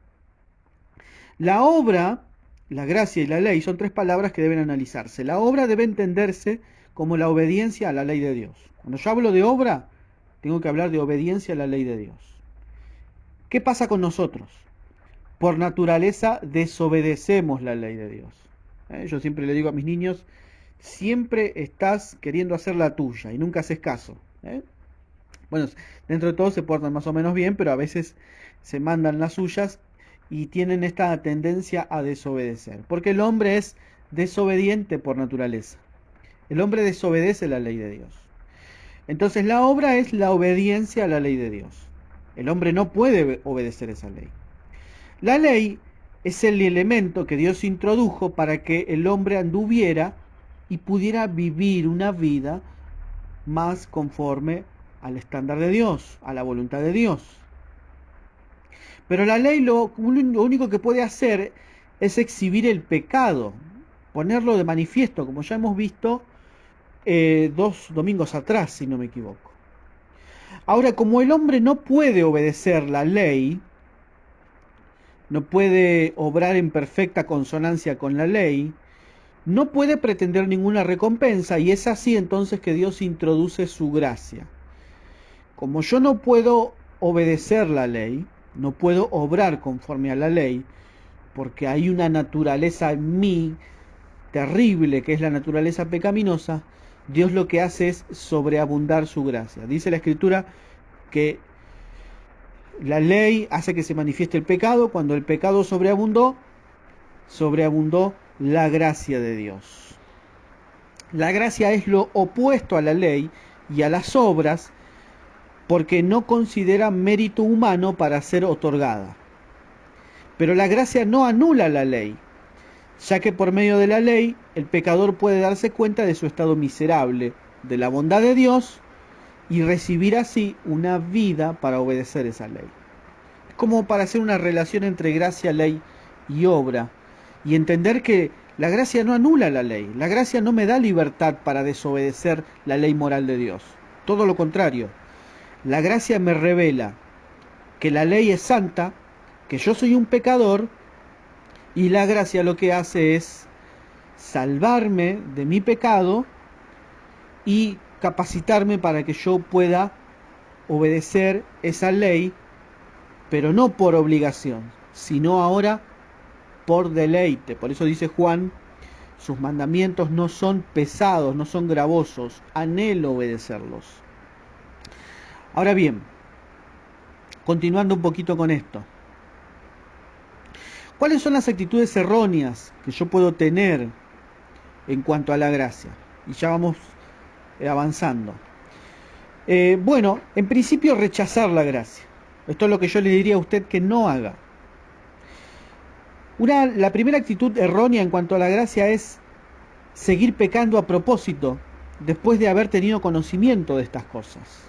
La obra, la gracia y la ley son tres palabras que deben analizarse. La obra debe entenderse como la obediencia a la ley de Dios. Cuando yo hablo de obra, tengo que hablar de obediencia a la ley de Dios. ¿Qué pasa con nosotros? Por naturaleza desobedecemos la ley de Dios. Yo siempre le digo a mis niños, siempre estás queriendo hacer la tuya y nunca haces caso. Bueno, dentro de todo se portan más o menos bien, pero a veces se mandan las suyas y tienen esta tendencia a desobedecer. Porque el hombre es desobediente por naturaleza. El hombre desobedece la ley de Dios. Entonces la obra es la obediencia a la ley de Dios. El hombre no puede obedecer esa ley. La ley es el elemento que Dios introdujo para que el hombre anduviera y pudiera vivir una vida más conforme al estándar de Dios, a la voluntad de Dios. Pero la ley lo único que puede hacer es exhibir el pecado, ponerlo de manifiesto, como ya hemos visto 2 domingos atrás, si no me equivoco. Ahora, como el hombre no puede obedecer la ley, no puede obrar en perfecta consonancia con la ley, no puede pretender ninguna recompensa, y es así entonces que Dios introduce su gracia. Como yo no puedo obedecer la ley, no puedo obrar conforme a la ley, porque hay una naturaleza en mí terrible, que es la naturaleza pecaminosa, Dios lo que hace es sobreabundar su gracia. Dice la Escritura que la ley hace que se manifieste el pecado. Cuando el pecado sobreabundó la gracia de Dios. La gracia es lo opuesto a la ley y a las obras, porque no considera mérito humano para ser otorgada. Pero la gracia no anula la ley, ya que por medio de la ley el pecador puede darse cuenta de su estado miserable, de la bondad de Dios, y recibir así una vida para obedecer esa ley. Es como para hacer una relación entre gracia, ley y obra, y entender que la gracia no anula la ley. La gracia no me da libertad para desobedecer la ley moral de Dios. Todo lo contrario. La gracia me revela que la ley es santa, que yo soy un pecador, y la gracia lo que hace es salvarme de mi pecado y capacitarme para que yo pueda obedecer esa ley, pero no por obligación, sino ahora por deleite. Por eso dice Juan, sus mandamientos no son pesados, no son gravosos, anhelo obedecerlos. Ahora bien, continuando un poquito con esto, ¿cuáles son las actitudes erróneas que yo puedo tener en cuanto a la gracia? Y ya vamos avanzando. Bueno, en principio rechazar la gracia. Esto es lo que yo le diría a usted que no haga. La primera actitud errónea en cuanto a la gracia es seguir pecando a propósito después de haber tenido conocimiento de estas cosas.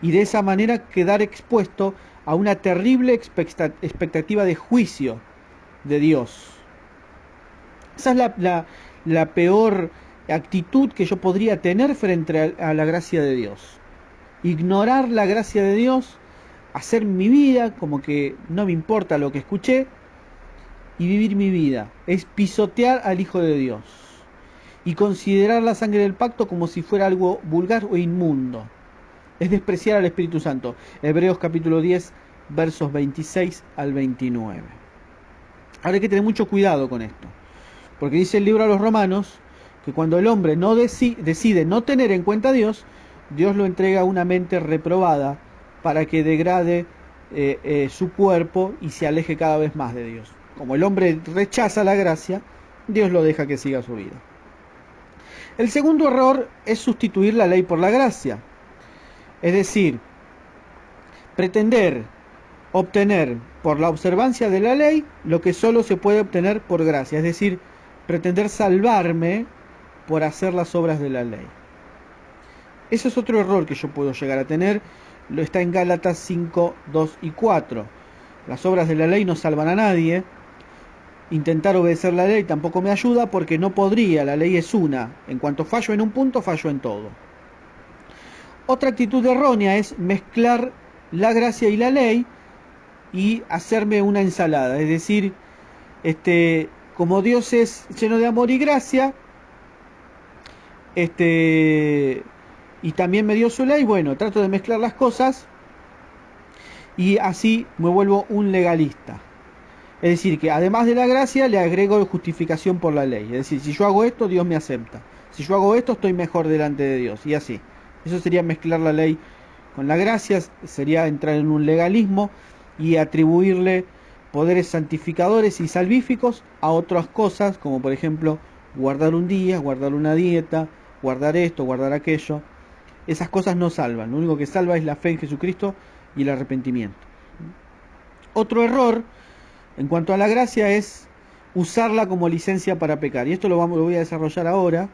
Y de esa manera quedar expuesto a una terrible expectativa de juicio de Dios. Esa es la peor actitud que yo podría tener frente a la gracia de Dios. Ignorar la gracia de Dios hacer mi vida como que no me importa lo que escuché y vivir mi vida. Es pisotear al Hijo de Dios y considerar la sangre del pacto como si fuera algo vulgar o inmundo. Es despreciar al Espíritu Santo. Hebreos capítulo 10, versos 26 al 29. Ahora hay que tener mucho cuidado con esto, porque dice el libro a los Romanos que cuando el hombre no decide no tener en cuenta a Dios, Dios lo entrega a una mente reprobada para que degrade su cuerpo y se aleje cada vez más de Dios. Como el hombre rechaza la gracia, Dios lo deja que siga su vida. El segundo error es sustituir la ley por la gracia. Es decir, pretender obtener por la observancia de la ley lo que solo se puede obtener por gracia. Es decir, pretender salvarme por hacer las obras de la ley. Ese es otro error que yo puedo llegar a tener. Lo está en Gálatas 5, 2 y 4. Las obras de la ley no salvan a nadie. Intentar obedecer la ley tampoco me ayuda porque no podría, la ley es una. En cuanto fallo en un punto, fallo en todo. Otra actitud errónea es mezclar la gracia y la ley y hacerme una ensalada. Es decir, como Dios es lleno de amor y gracia, y también me dio su ley, bueno, trato de mezclar las cosas y así me vuelvo un legalista. Es decir, que además de la gracia le agrego justificación por la ley. Es decir, si yo hago esto, Dios me acepta. Si yo hago esto, estoy mejor delante de Dios. Y así. Eso sería mezclar la ley con la gracia, sería entrar en un legalismo y atribuirle poderes santificadores y salvíficos a otras cosas, como por ejemplo guardar un día, guardar una dieta, guardar esto, guardar aquello. Esas cosas no salvan. Lo único que salva es la fe en Jesucristo y el arrepentimiento. Otro error en cuanto a la gracia es usarla como licencia para pecar. Y esto lo voy a desarrollar ahora.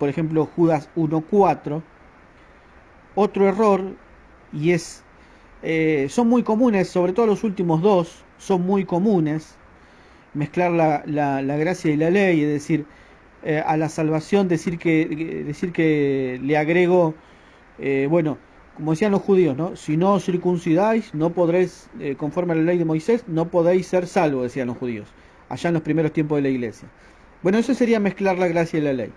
Por ejemplo, Judas 1:4. Otro error, y son muy comunes, sobre todo los últimos dos, son muy comunes. Mezclar la gracia y la ley, es decir, a la salvación decir que le agrego, como decían los judíos, ¿no? Si no os circuncidáis, no podréis, conforme a la ley de Moisés, no podéis ser salvos, decían los judíos, allá en los primeros tiempos de la iglesia. Bueno, eso sería mezclar la gracia y la ley.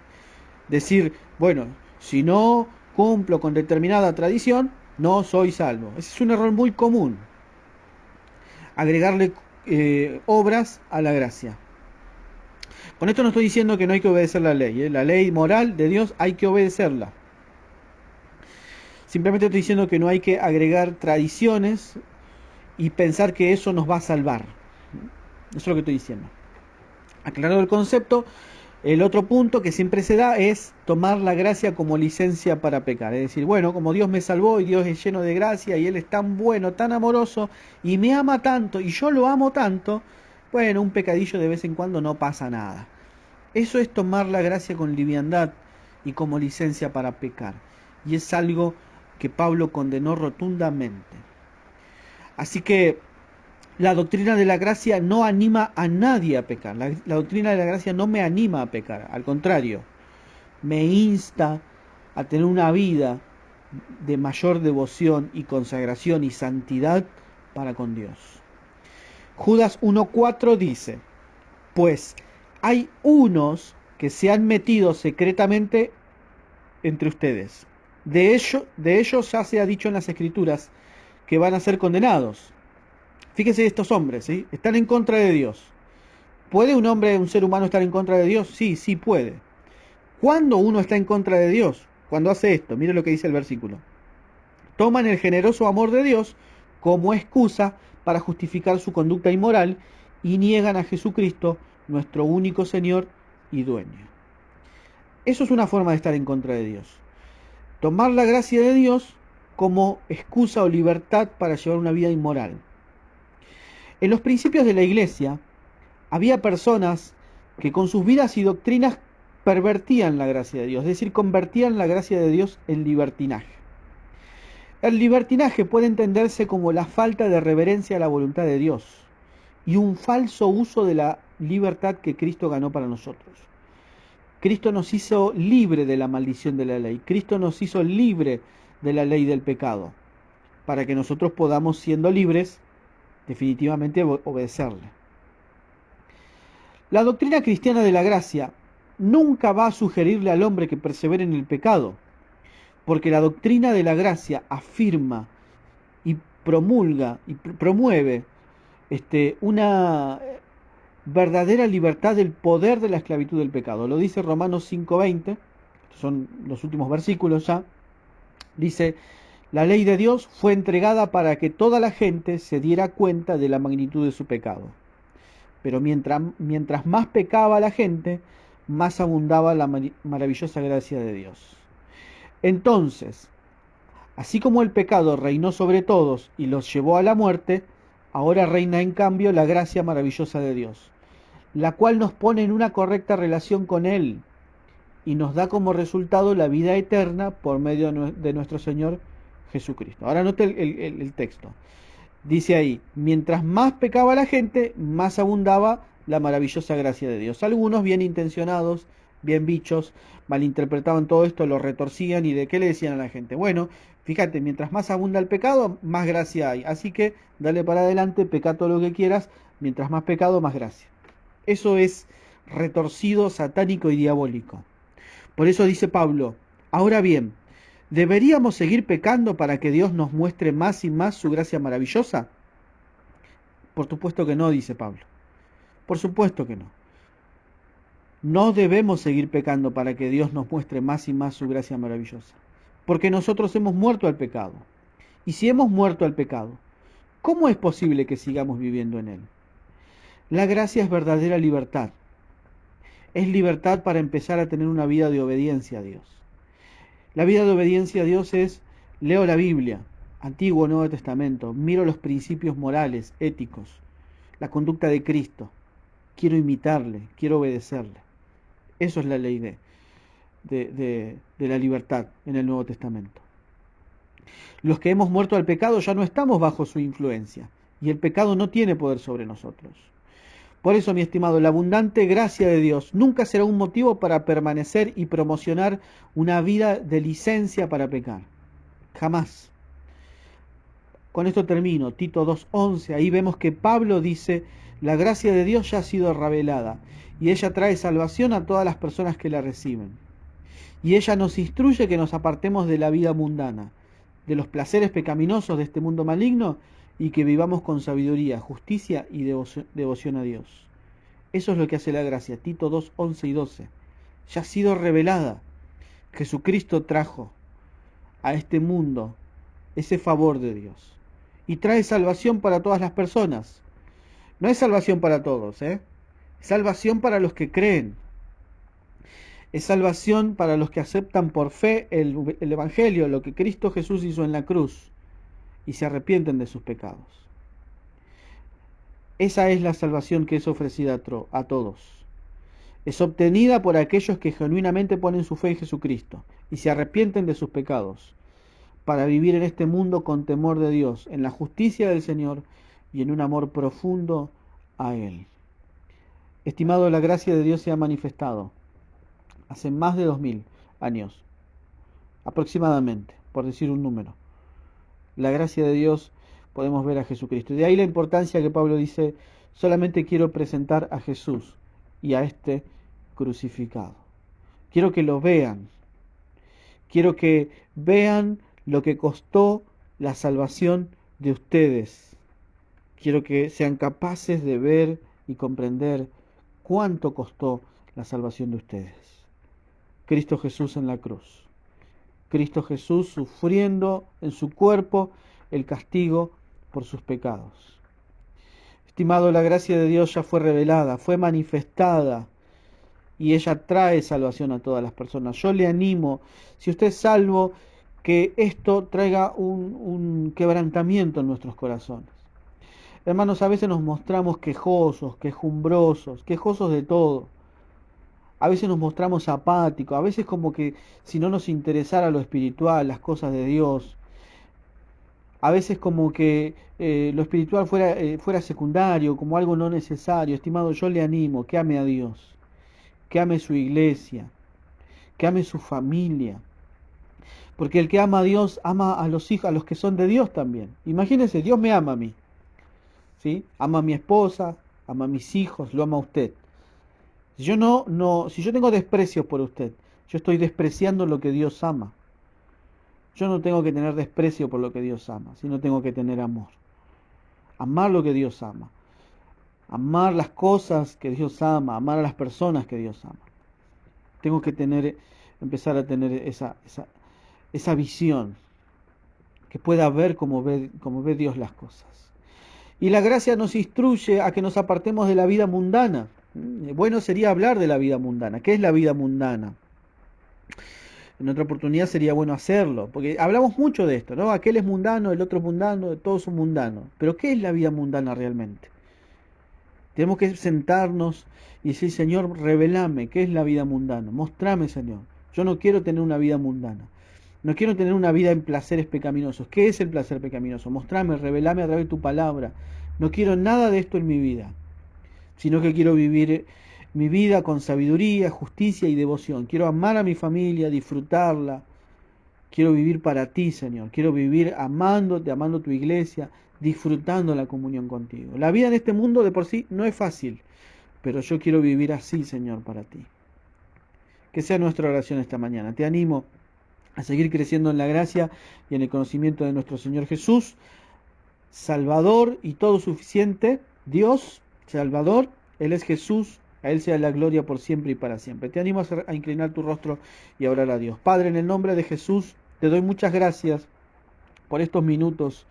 Decir, bueno, si no cumplo con determinada tradición, no soy salvo. Ese es un error muy común. Agregarle obras a la gracia. Con esto no estoy diciendo que no hay que obedecer la ley. La ley moral de Dios hay que obedecerla. Simplemente estoy diciendo que no hay que agregar tradiciones y pensar que eso nos va a salvar. Eso es lo que estoy diciendo. Aclarado el concepto, el otro punto que siempre se da es tomar la gracia como licencia para pecar. Es decir, bueno, como Dios me salvó y Dios es lleno de gracia y Él es tan bueno, tan amoroso y me ama tanto y yo lo amo tanto, bueno, un pecadillo de vez en cuando no pasa nada. Eso es tomar la gracia con liviandad y como licencia para pecar. Y es algo que Pablo condenó rotundamente. Así que la doctrina de la gracia no anima a nadie a pecar. La doctrina de la gracia no me anima a pecar. Al contrario, me insta a tener una vida de mayor devoción y consagración y santidad para con Dios. Judas 1:4 dice, pues hay unos que se han metido secretamente entre ustedes. De ellos ya se ha dicho en las Escrituras que van a ser condenados. Fíjese estos hombres, ¿sí? Están en contra de Dios. ¿Puede un ser humano estar en contra de Dios? Sí, sí puede. ¿Cuándo uno está en contra de Dios? Cuando hace esto. Mire lo que dice el versículo. Toman el generoso amor de Dios como excusa para justificar su conducta inmoral y niegan a Jesucristo, nuestro único Señor y dueño. Eso es una forma de estar en contra de Dios. Tomar la gracia de Dios como excusa o libertad para llevar una vida inmoral. En los principios de la iglesia había personas que con sus vidas y doctrinas pervertían la gracia de Dios, es decir, convertían la gracia de Dios en libertinaje. El libertinaje puede entenderse como la falta de reverencia a la voluntad de Dios y un falso uso de la libertad que Cristo ganó para nosotros. Cristo nos hizo libre de la maldición de la ley. Cristo nos hizo libre de la ley del pecado. para que nosotros podamos, siendo libres, definitivamente obedecerle. La doctrina cristiana de la gracia nunca va a sugerirle al hombre que persevere en el pecado, porque la doctrina de la gracia afirma y promulga y promueve una verdadera libertad del poder de la esclavitud del pecado. Lo dice Romanos 5:20, son los últimos versículos ya. Dice: la ley de Dios fue entregada para que toda la gente se diera cuenta de la magnitud de su pecado. Pero mientras más pecaba la gente, más abundaba la maravillosa gracia de Dios. Entonces, así como el pecado reinó sobre todos y los llevó a la muerte, ahora reina en cambio la gracia maravillosa de Dios, la cual nos pone en una correcta relación con Él y nos da como resultado la vida eterna por medio de nuestro Señor Jesucristo. Ahora note el texto. Dice ahí: mientras más pecaba la gente, más abundaba la maravillosa gracia de Dios. Algunos bien intencionados, bien bichos, malinterpretaban todo esto, lo retorcían y ¿de qué le decían a la gente? Bueno, fíjate, mientras más abunda el pecado, más gracia hay. Así que dale para adelante, peca todo lo que quieras, mientras más pecado, más gracia. Eso es retorcido, satánico y diabólico. Por eso dice Pablo: ahora bien, ¿deberíamos seguir pecando para que Dios nos muestre más y más su gracia maravillosa? Por supuesto que no, dice Pablo. Por supuesto que no. No debemos seguir pecando para que Dios nos muestre más y más su gracia maravillosa, porque nosotros hemos muerto al pecado. Y si hemos muerto al pecado, ¿cómo es posible que sigamos viviendo en él? La gracia es verdadera libertad. Es libertad para empezar a tener una vida de obediencia a Dios. La vida de obediencia a Dios es: leo la Biblia, Antiguo o Nuevo Testamento, miro los principios morales, éticos, la conducta de Cristo, quiero imitarle, quiero obedecerle. Eso es la ley de la libertad en el Nuevo Testamento. Los que hemos muerto al pecado ya no estamos bajo su influencia, y el pecado no tiene poder sobre nosotros. Por eso, mi estimado, la abundante gracia de Dios nunca será un motivo para permanecer y promocionar una vida de licencia para pecar. Jamás. Con esto termino. Tito 2:11, ahí vemos que Pablo dice: la gracia de Dios ya ha sido revelada, y ella trae salvación a todas las personas que la reciben. Y ella nos instruye que nos apartemos de la vida mundana, de los placeres pecaminosos de este mundo maligno, y que vivamos con sabiduría, justicia y devoción a Dios. Eso es lo que hace la gracia. Tito 2:11 y 12. Ya ha sido revelada. Jesucristo trajo a este mundo ese favor de Dios. Y trae salvación para todas las personas. No es salvación para todos, Es salvación para los que creen. Es salvación para los que aceptan por fe el Evangelio, lo que Cristo Jesús hizo en la cruz, y se arrepienten de sus pecados. Esa es la salvación que es ofrecida a todos. Es obtenida por aquellos que genuinamente ponen su fe en Jesucristo y se arrepienten de sus pecados, para vivir en este mundo con temor de Dios, en la justicia del Señor y en un amor profundo a Él. Estimado, la gracia de Dios se ha manifestado hace más de 2000 años, aproximadamente, por decir un número. La gracia de Dios podemos ver a Jesucristo. Y de ahí la importancia que Pablo dice: solamente quiero presentar a Jesús y a este crucificado. Quiero que lo vean. Quiero que vean lo que costó la salvación de ustedes. Quiero que sean capaces de ver y comprender cuánto costó la salvación de ustedes. Cristo Jesús en la cruz. Cristo Jesús sufriendo en su cuerpo el castigo por sus pecados. Estimado, la gracia de Dios ya fue revelada, fue manifestada, y ella trae salvación a todas las personas. Yo le animo, si usted es salvo, que esto traiga un quebrantamiento en nuestros corazones. Hermanos, a veces nos mostramos quejosos, quejumbrosos, quejosos de todo. A veces nos mostramos apáticos, a veces como que si no nos interesara lo espiritual, las cosas de Dios. A veces como que lo espiritual fuera secundario, como algo no necesario. Estimado, yo le animo que ame a Dios, que ame su iglesia, que ame su familia, Porque el que ama a Dios ama a los hijos, a los que son de Dios también. Imagínense, Dios me ama a mí, ¿sí? Ama a mi esposa, ama a mis hijos, lo ama a usted. Si yo tengo desprecio por usted, yo estoy despreciando lo que Dios ama. Yo no tengo que tener desprecio por lo que Dios ama, sino tengo que tener amor. Amar lo que Dios ama. Amar las cosas que Dios ama, amar a las personas que Dios ama. Tengo que empezar a tener esa visión, que pueda ver como ve Dios las cosas. Y la gracia nos instruye a que nos apartemos de la vida mundana. Bueno sería hablar de la vida mundana. ¿Qué es la vida mundana? En otra oportunidad sería bueno hacerlo, porque hablamos mucho de esto, ¿no? Aquel es mundano, el otro es mundano, todos son mundanos. Pero ¿qué es la vida mundana realmente? Tenemos que sentarnos y decir, Señor, revelame, ¿qué es la vida mundana? Mostrame, Señor. Yo no quiero tener una vida mundana. No quiero tener una vida en placeres pecaminosos. ¿Qué es el placer pecaminoso? Mostrame, revelame a través de tu palabra. No quiero nada de esto en mi vida, sino que quiero vivir mi vida con sabiduría, justicia y devoción. Quiero amar a mi familia, disfrutarla. Quiero vivir para ti, Señor. Quiero vivir amándote, amando tu iglesia, disfrutando la comunión contigo. La vida en este mundo de por sí no es fácil, pero yo quiero vivir así, Señor, para ti. Que sea nuestra oración esta mañana. Te animo a seguir creciendo en la gracia y en el conocimiento de nuestro Señor Jesús, Salvador y todo suficiente, Dios, Salvador, Él es Jesús, a Él sea la gloria por siempre y para siempre. Te animo a inclinar tu rostro y a orar a Dios. Padre, en el nombre de Jesús, te doy muchas gracias por estos minutos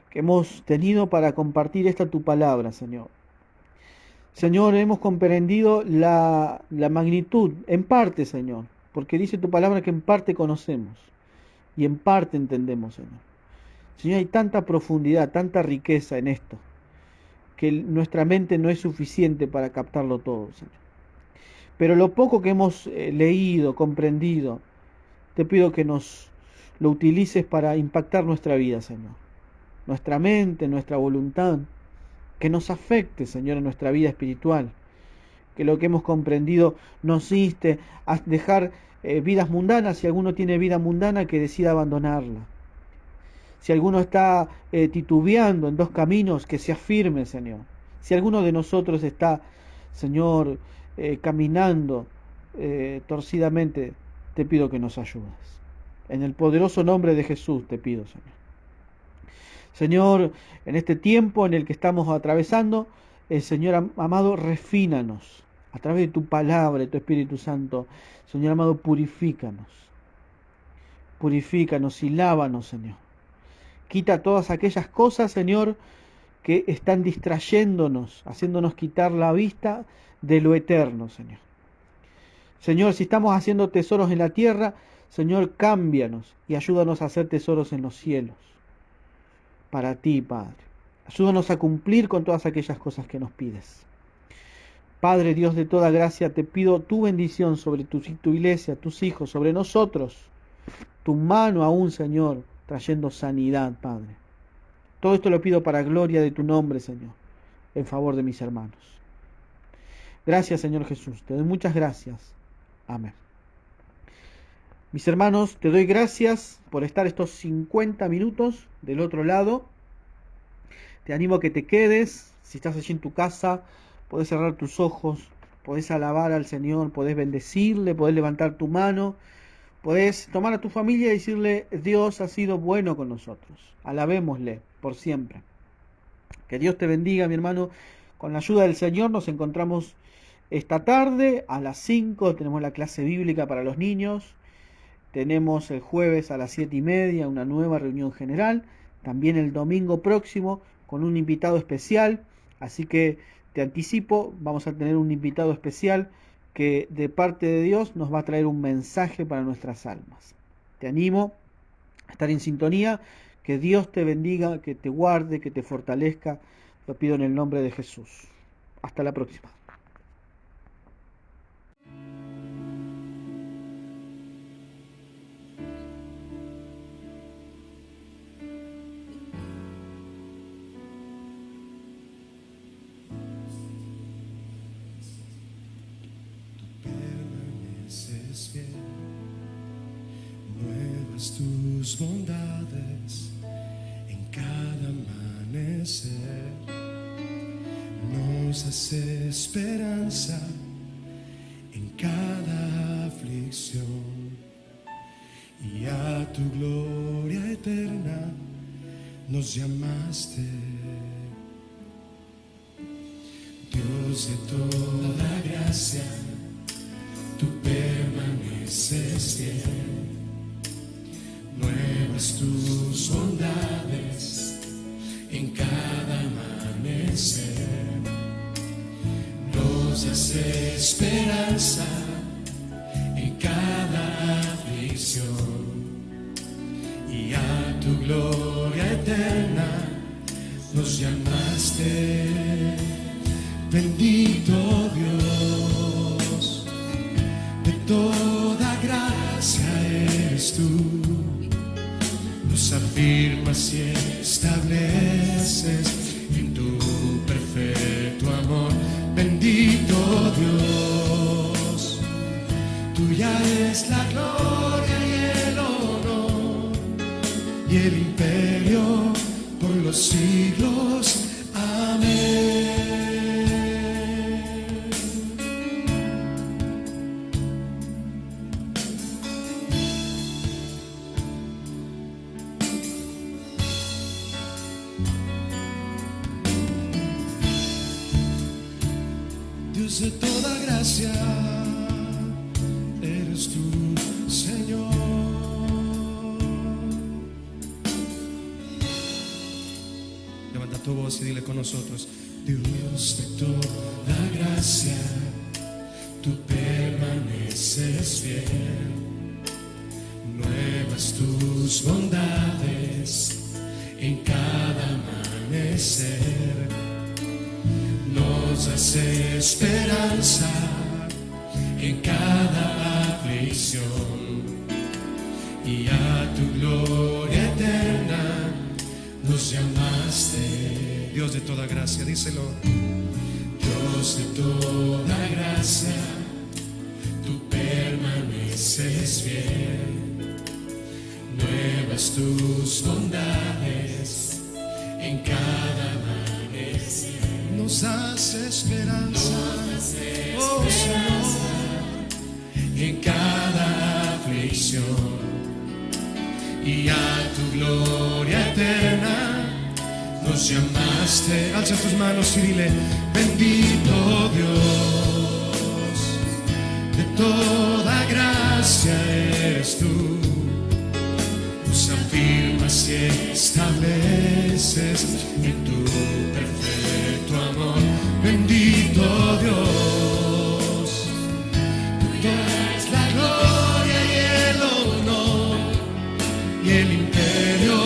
que hemos tenido para compartir esta tu palabra, Señor. Señor, hemos comprendido la magnitud, en parte, Señor, porque dice tu palabra que en parte conocemos y en parte entendemos, Señor. Señor, hay tanta profundidad, tanta riqueza en esto, que nuestra mente no es suficiente para captarlo todo, Señor. Pero lo poco que hemos leído, comprendido, te pido que nos lo utilices para impactar nuestra vida, Señor. Nuestra mente, nuestra voluntad, que nos afecte, Señor, en nuestra vida espiritual. Que lo que hemos comprendido nos inste a dejar vidas mundanas. Si alguno tiene vida mundana, que decida abandonarla. Si alguno está titubeando en dos caminos, que se afirme, Señor. Si alguno de nosotros está, Señor, caminando torcidamente, te pido que nos ayudes. En el poderoso nombre de Jesús te pido, Señor. Señor, en este tiempo en el que estamos atravesando, Señor amado, refínanos a través de tu palabra, de tu Espíritu Santo. Señor amado, purifícanos. Purifícanos y lávanos, Señor. Quita todas aquellas cosas, Señor, que están distrayéndonos, haciéndonos quitar la vista de lo eterno, Señor. Señor, si estamos haciendo tesoros en la tierra, Señor, cámbianos y ayúdanos a hacer tesoros en los cielos. Para ti, Padre. Ayúdanos a cumplir con todas aquellas cosas que nos pides. Padre Dios de toda gracia, te pido tu bendición sobre tu iglesia, tus hijos, sobre nosotros. Tu mano aún, Señor, trayendo sanidad, Padre. Todo esto lo pido para gloria de tu nombre, Señor, en favor de mis hermanos. Gracias, Señor Jesús. Te doy muchas gracias. Amén. Mis hermanos, te doy gracias por estar estos 50 minutos del otro lado. Te animo a que te quedes. Si estás allí en tu casa, podés cerrar tus ojos, podés alabar al Señor, podés bendecirle, podés levantar tu mano, podés tomar a tu familia y decirle, Dios ha sido bueno con nosotros. Alabémosle por siempre. Que Dios te bendiga, mi hermano. Con la ayuda del Señor nos encontramos esta tarde a las 5. Tenemos la clase bíblica para los niños. Tenemos el jueves a las 7:30 una nueva reunión general. También el domingo próximo con un invitado especial. Así que te anticipo, vamos a tener un invitado especial que de parte de Dios nos va a traer un mensaje para nuestras almas. Te animo a estar en sintonía. Que Dios te bendiga, que te guarde, que te fortalezca. Lo pido en el nombre de Jesús. Hasta la próxima. Permaneces fiel, tus bondades en cada amanecer. Nos das esperanza en cada aflicción, y a tu gloria eterna nos llamaste. Dios de toda gracia, tú permaneces fiel. Nuevas tus bondades en cada amanecer. Nos das esperanza en cada aflicción, y a tu gloria eterna nos llamaste. Bendito Dios, de toda gracia eres tú. Nos afirmas y estableces en tu perfecto amor. Bendito Dios, tuya es la gloria y el honor y el imperio por los siglos. Amén. Dios de toda gracia, eres tú, Señor. Levanta tu voz y dile con nosotros: Dios de toda gracia, tú permaneces fiel. Nuevas tus bondades en cada amanecer. Nos das esperanza en cada aflicción, y a tu gloria eterna nos llamaste. Dios de toda gracia, díselo. Dios de toda gracia, tú permaneces fiel. Nuevas tus bondades en cada amanecer. Nos das esperanza, oh Señor, en cada aflicción, y a tu gloria eterna nos llamaste. Alza tus manos y dile: bendito Dios, de toda gracia eres tú. Nos afirmas y estableces en tu perfecto amor. Bendito Dios, tuya es la gloria y el honor y el imperio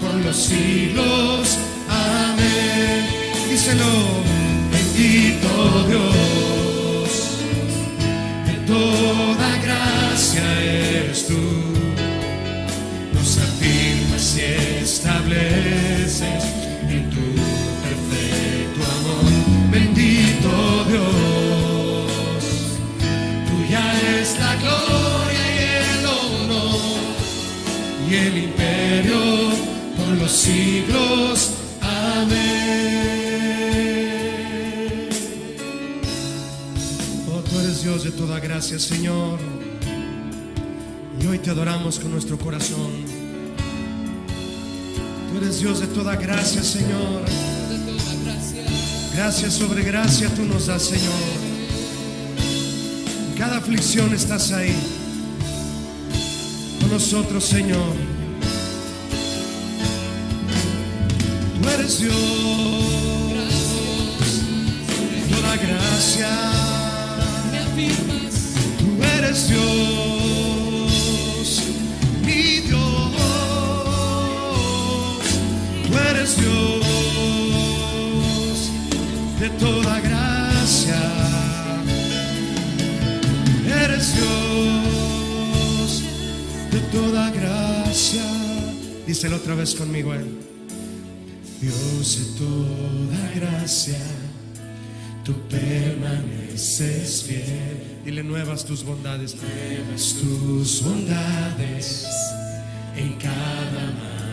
por los siglos. Amén. Díselo: bendito Dios, de toda gracia eres tú. Nos afirmas y estableces en tu perfecto amor. Bendito Dios, tuya es la gloria y el honor y el imperio por los siglos. Amén. Oh, tú eres Dios de toda gracia, Señor, y hoy te adoramos con nuestro corazón. Tú eres Dios de toda gracia, Señor. Gracia sobre gracia tú nos das, Señor. En cada aflicción estás ahí con nosotros, Señor. Tú eres Dios, toda gracia. Tú eres Dios, mi Dios. Tú eres Dios de toda gracia. Eres Dios de toda gracia. Díselo otra vez conmigo, él. Dios de toda gracia, tú permaneces fiel. Dile: nuevas tus bondades. Nuevas tus bondades en cada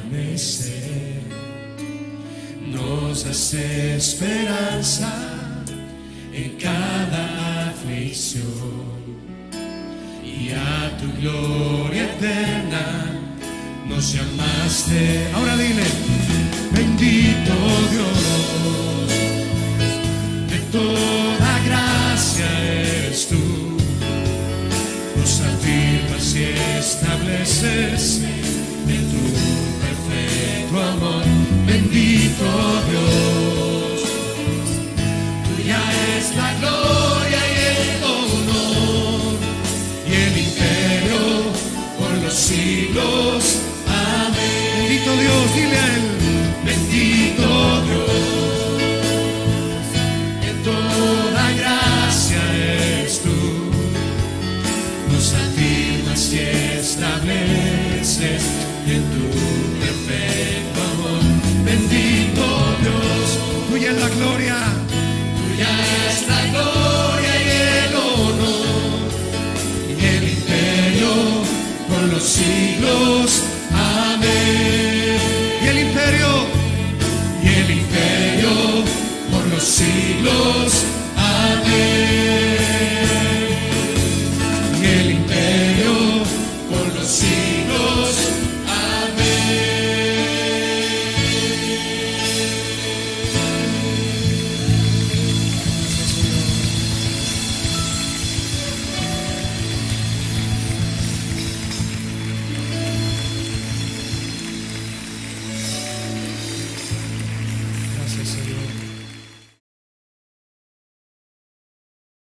amanecer. Nos das esperanza en cada aflicción, y a tu gloria eterna nos llamaste. Ahora dile: bendito Dios, de toda gracia eres tú, nos afirmas y estableces en tu perfecto amor. Bendito Dios, tuya es la gloria y el honor y el imperio por los siglos. Amén. Bendito Dios, dile a él: bendito Dios, en toda gracia eres tú, nos afirmas y estableces en tu perfecto amor. Bendito Dios, tuya es la gloria, tuya es la gloria y el honor y el imperio por los siglos.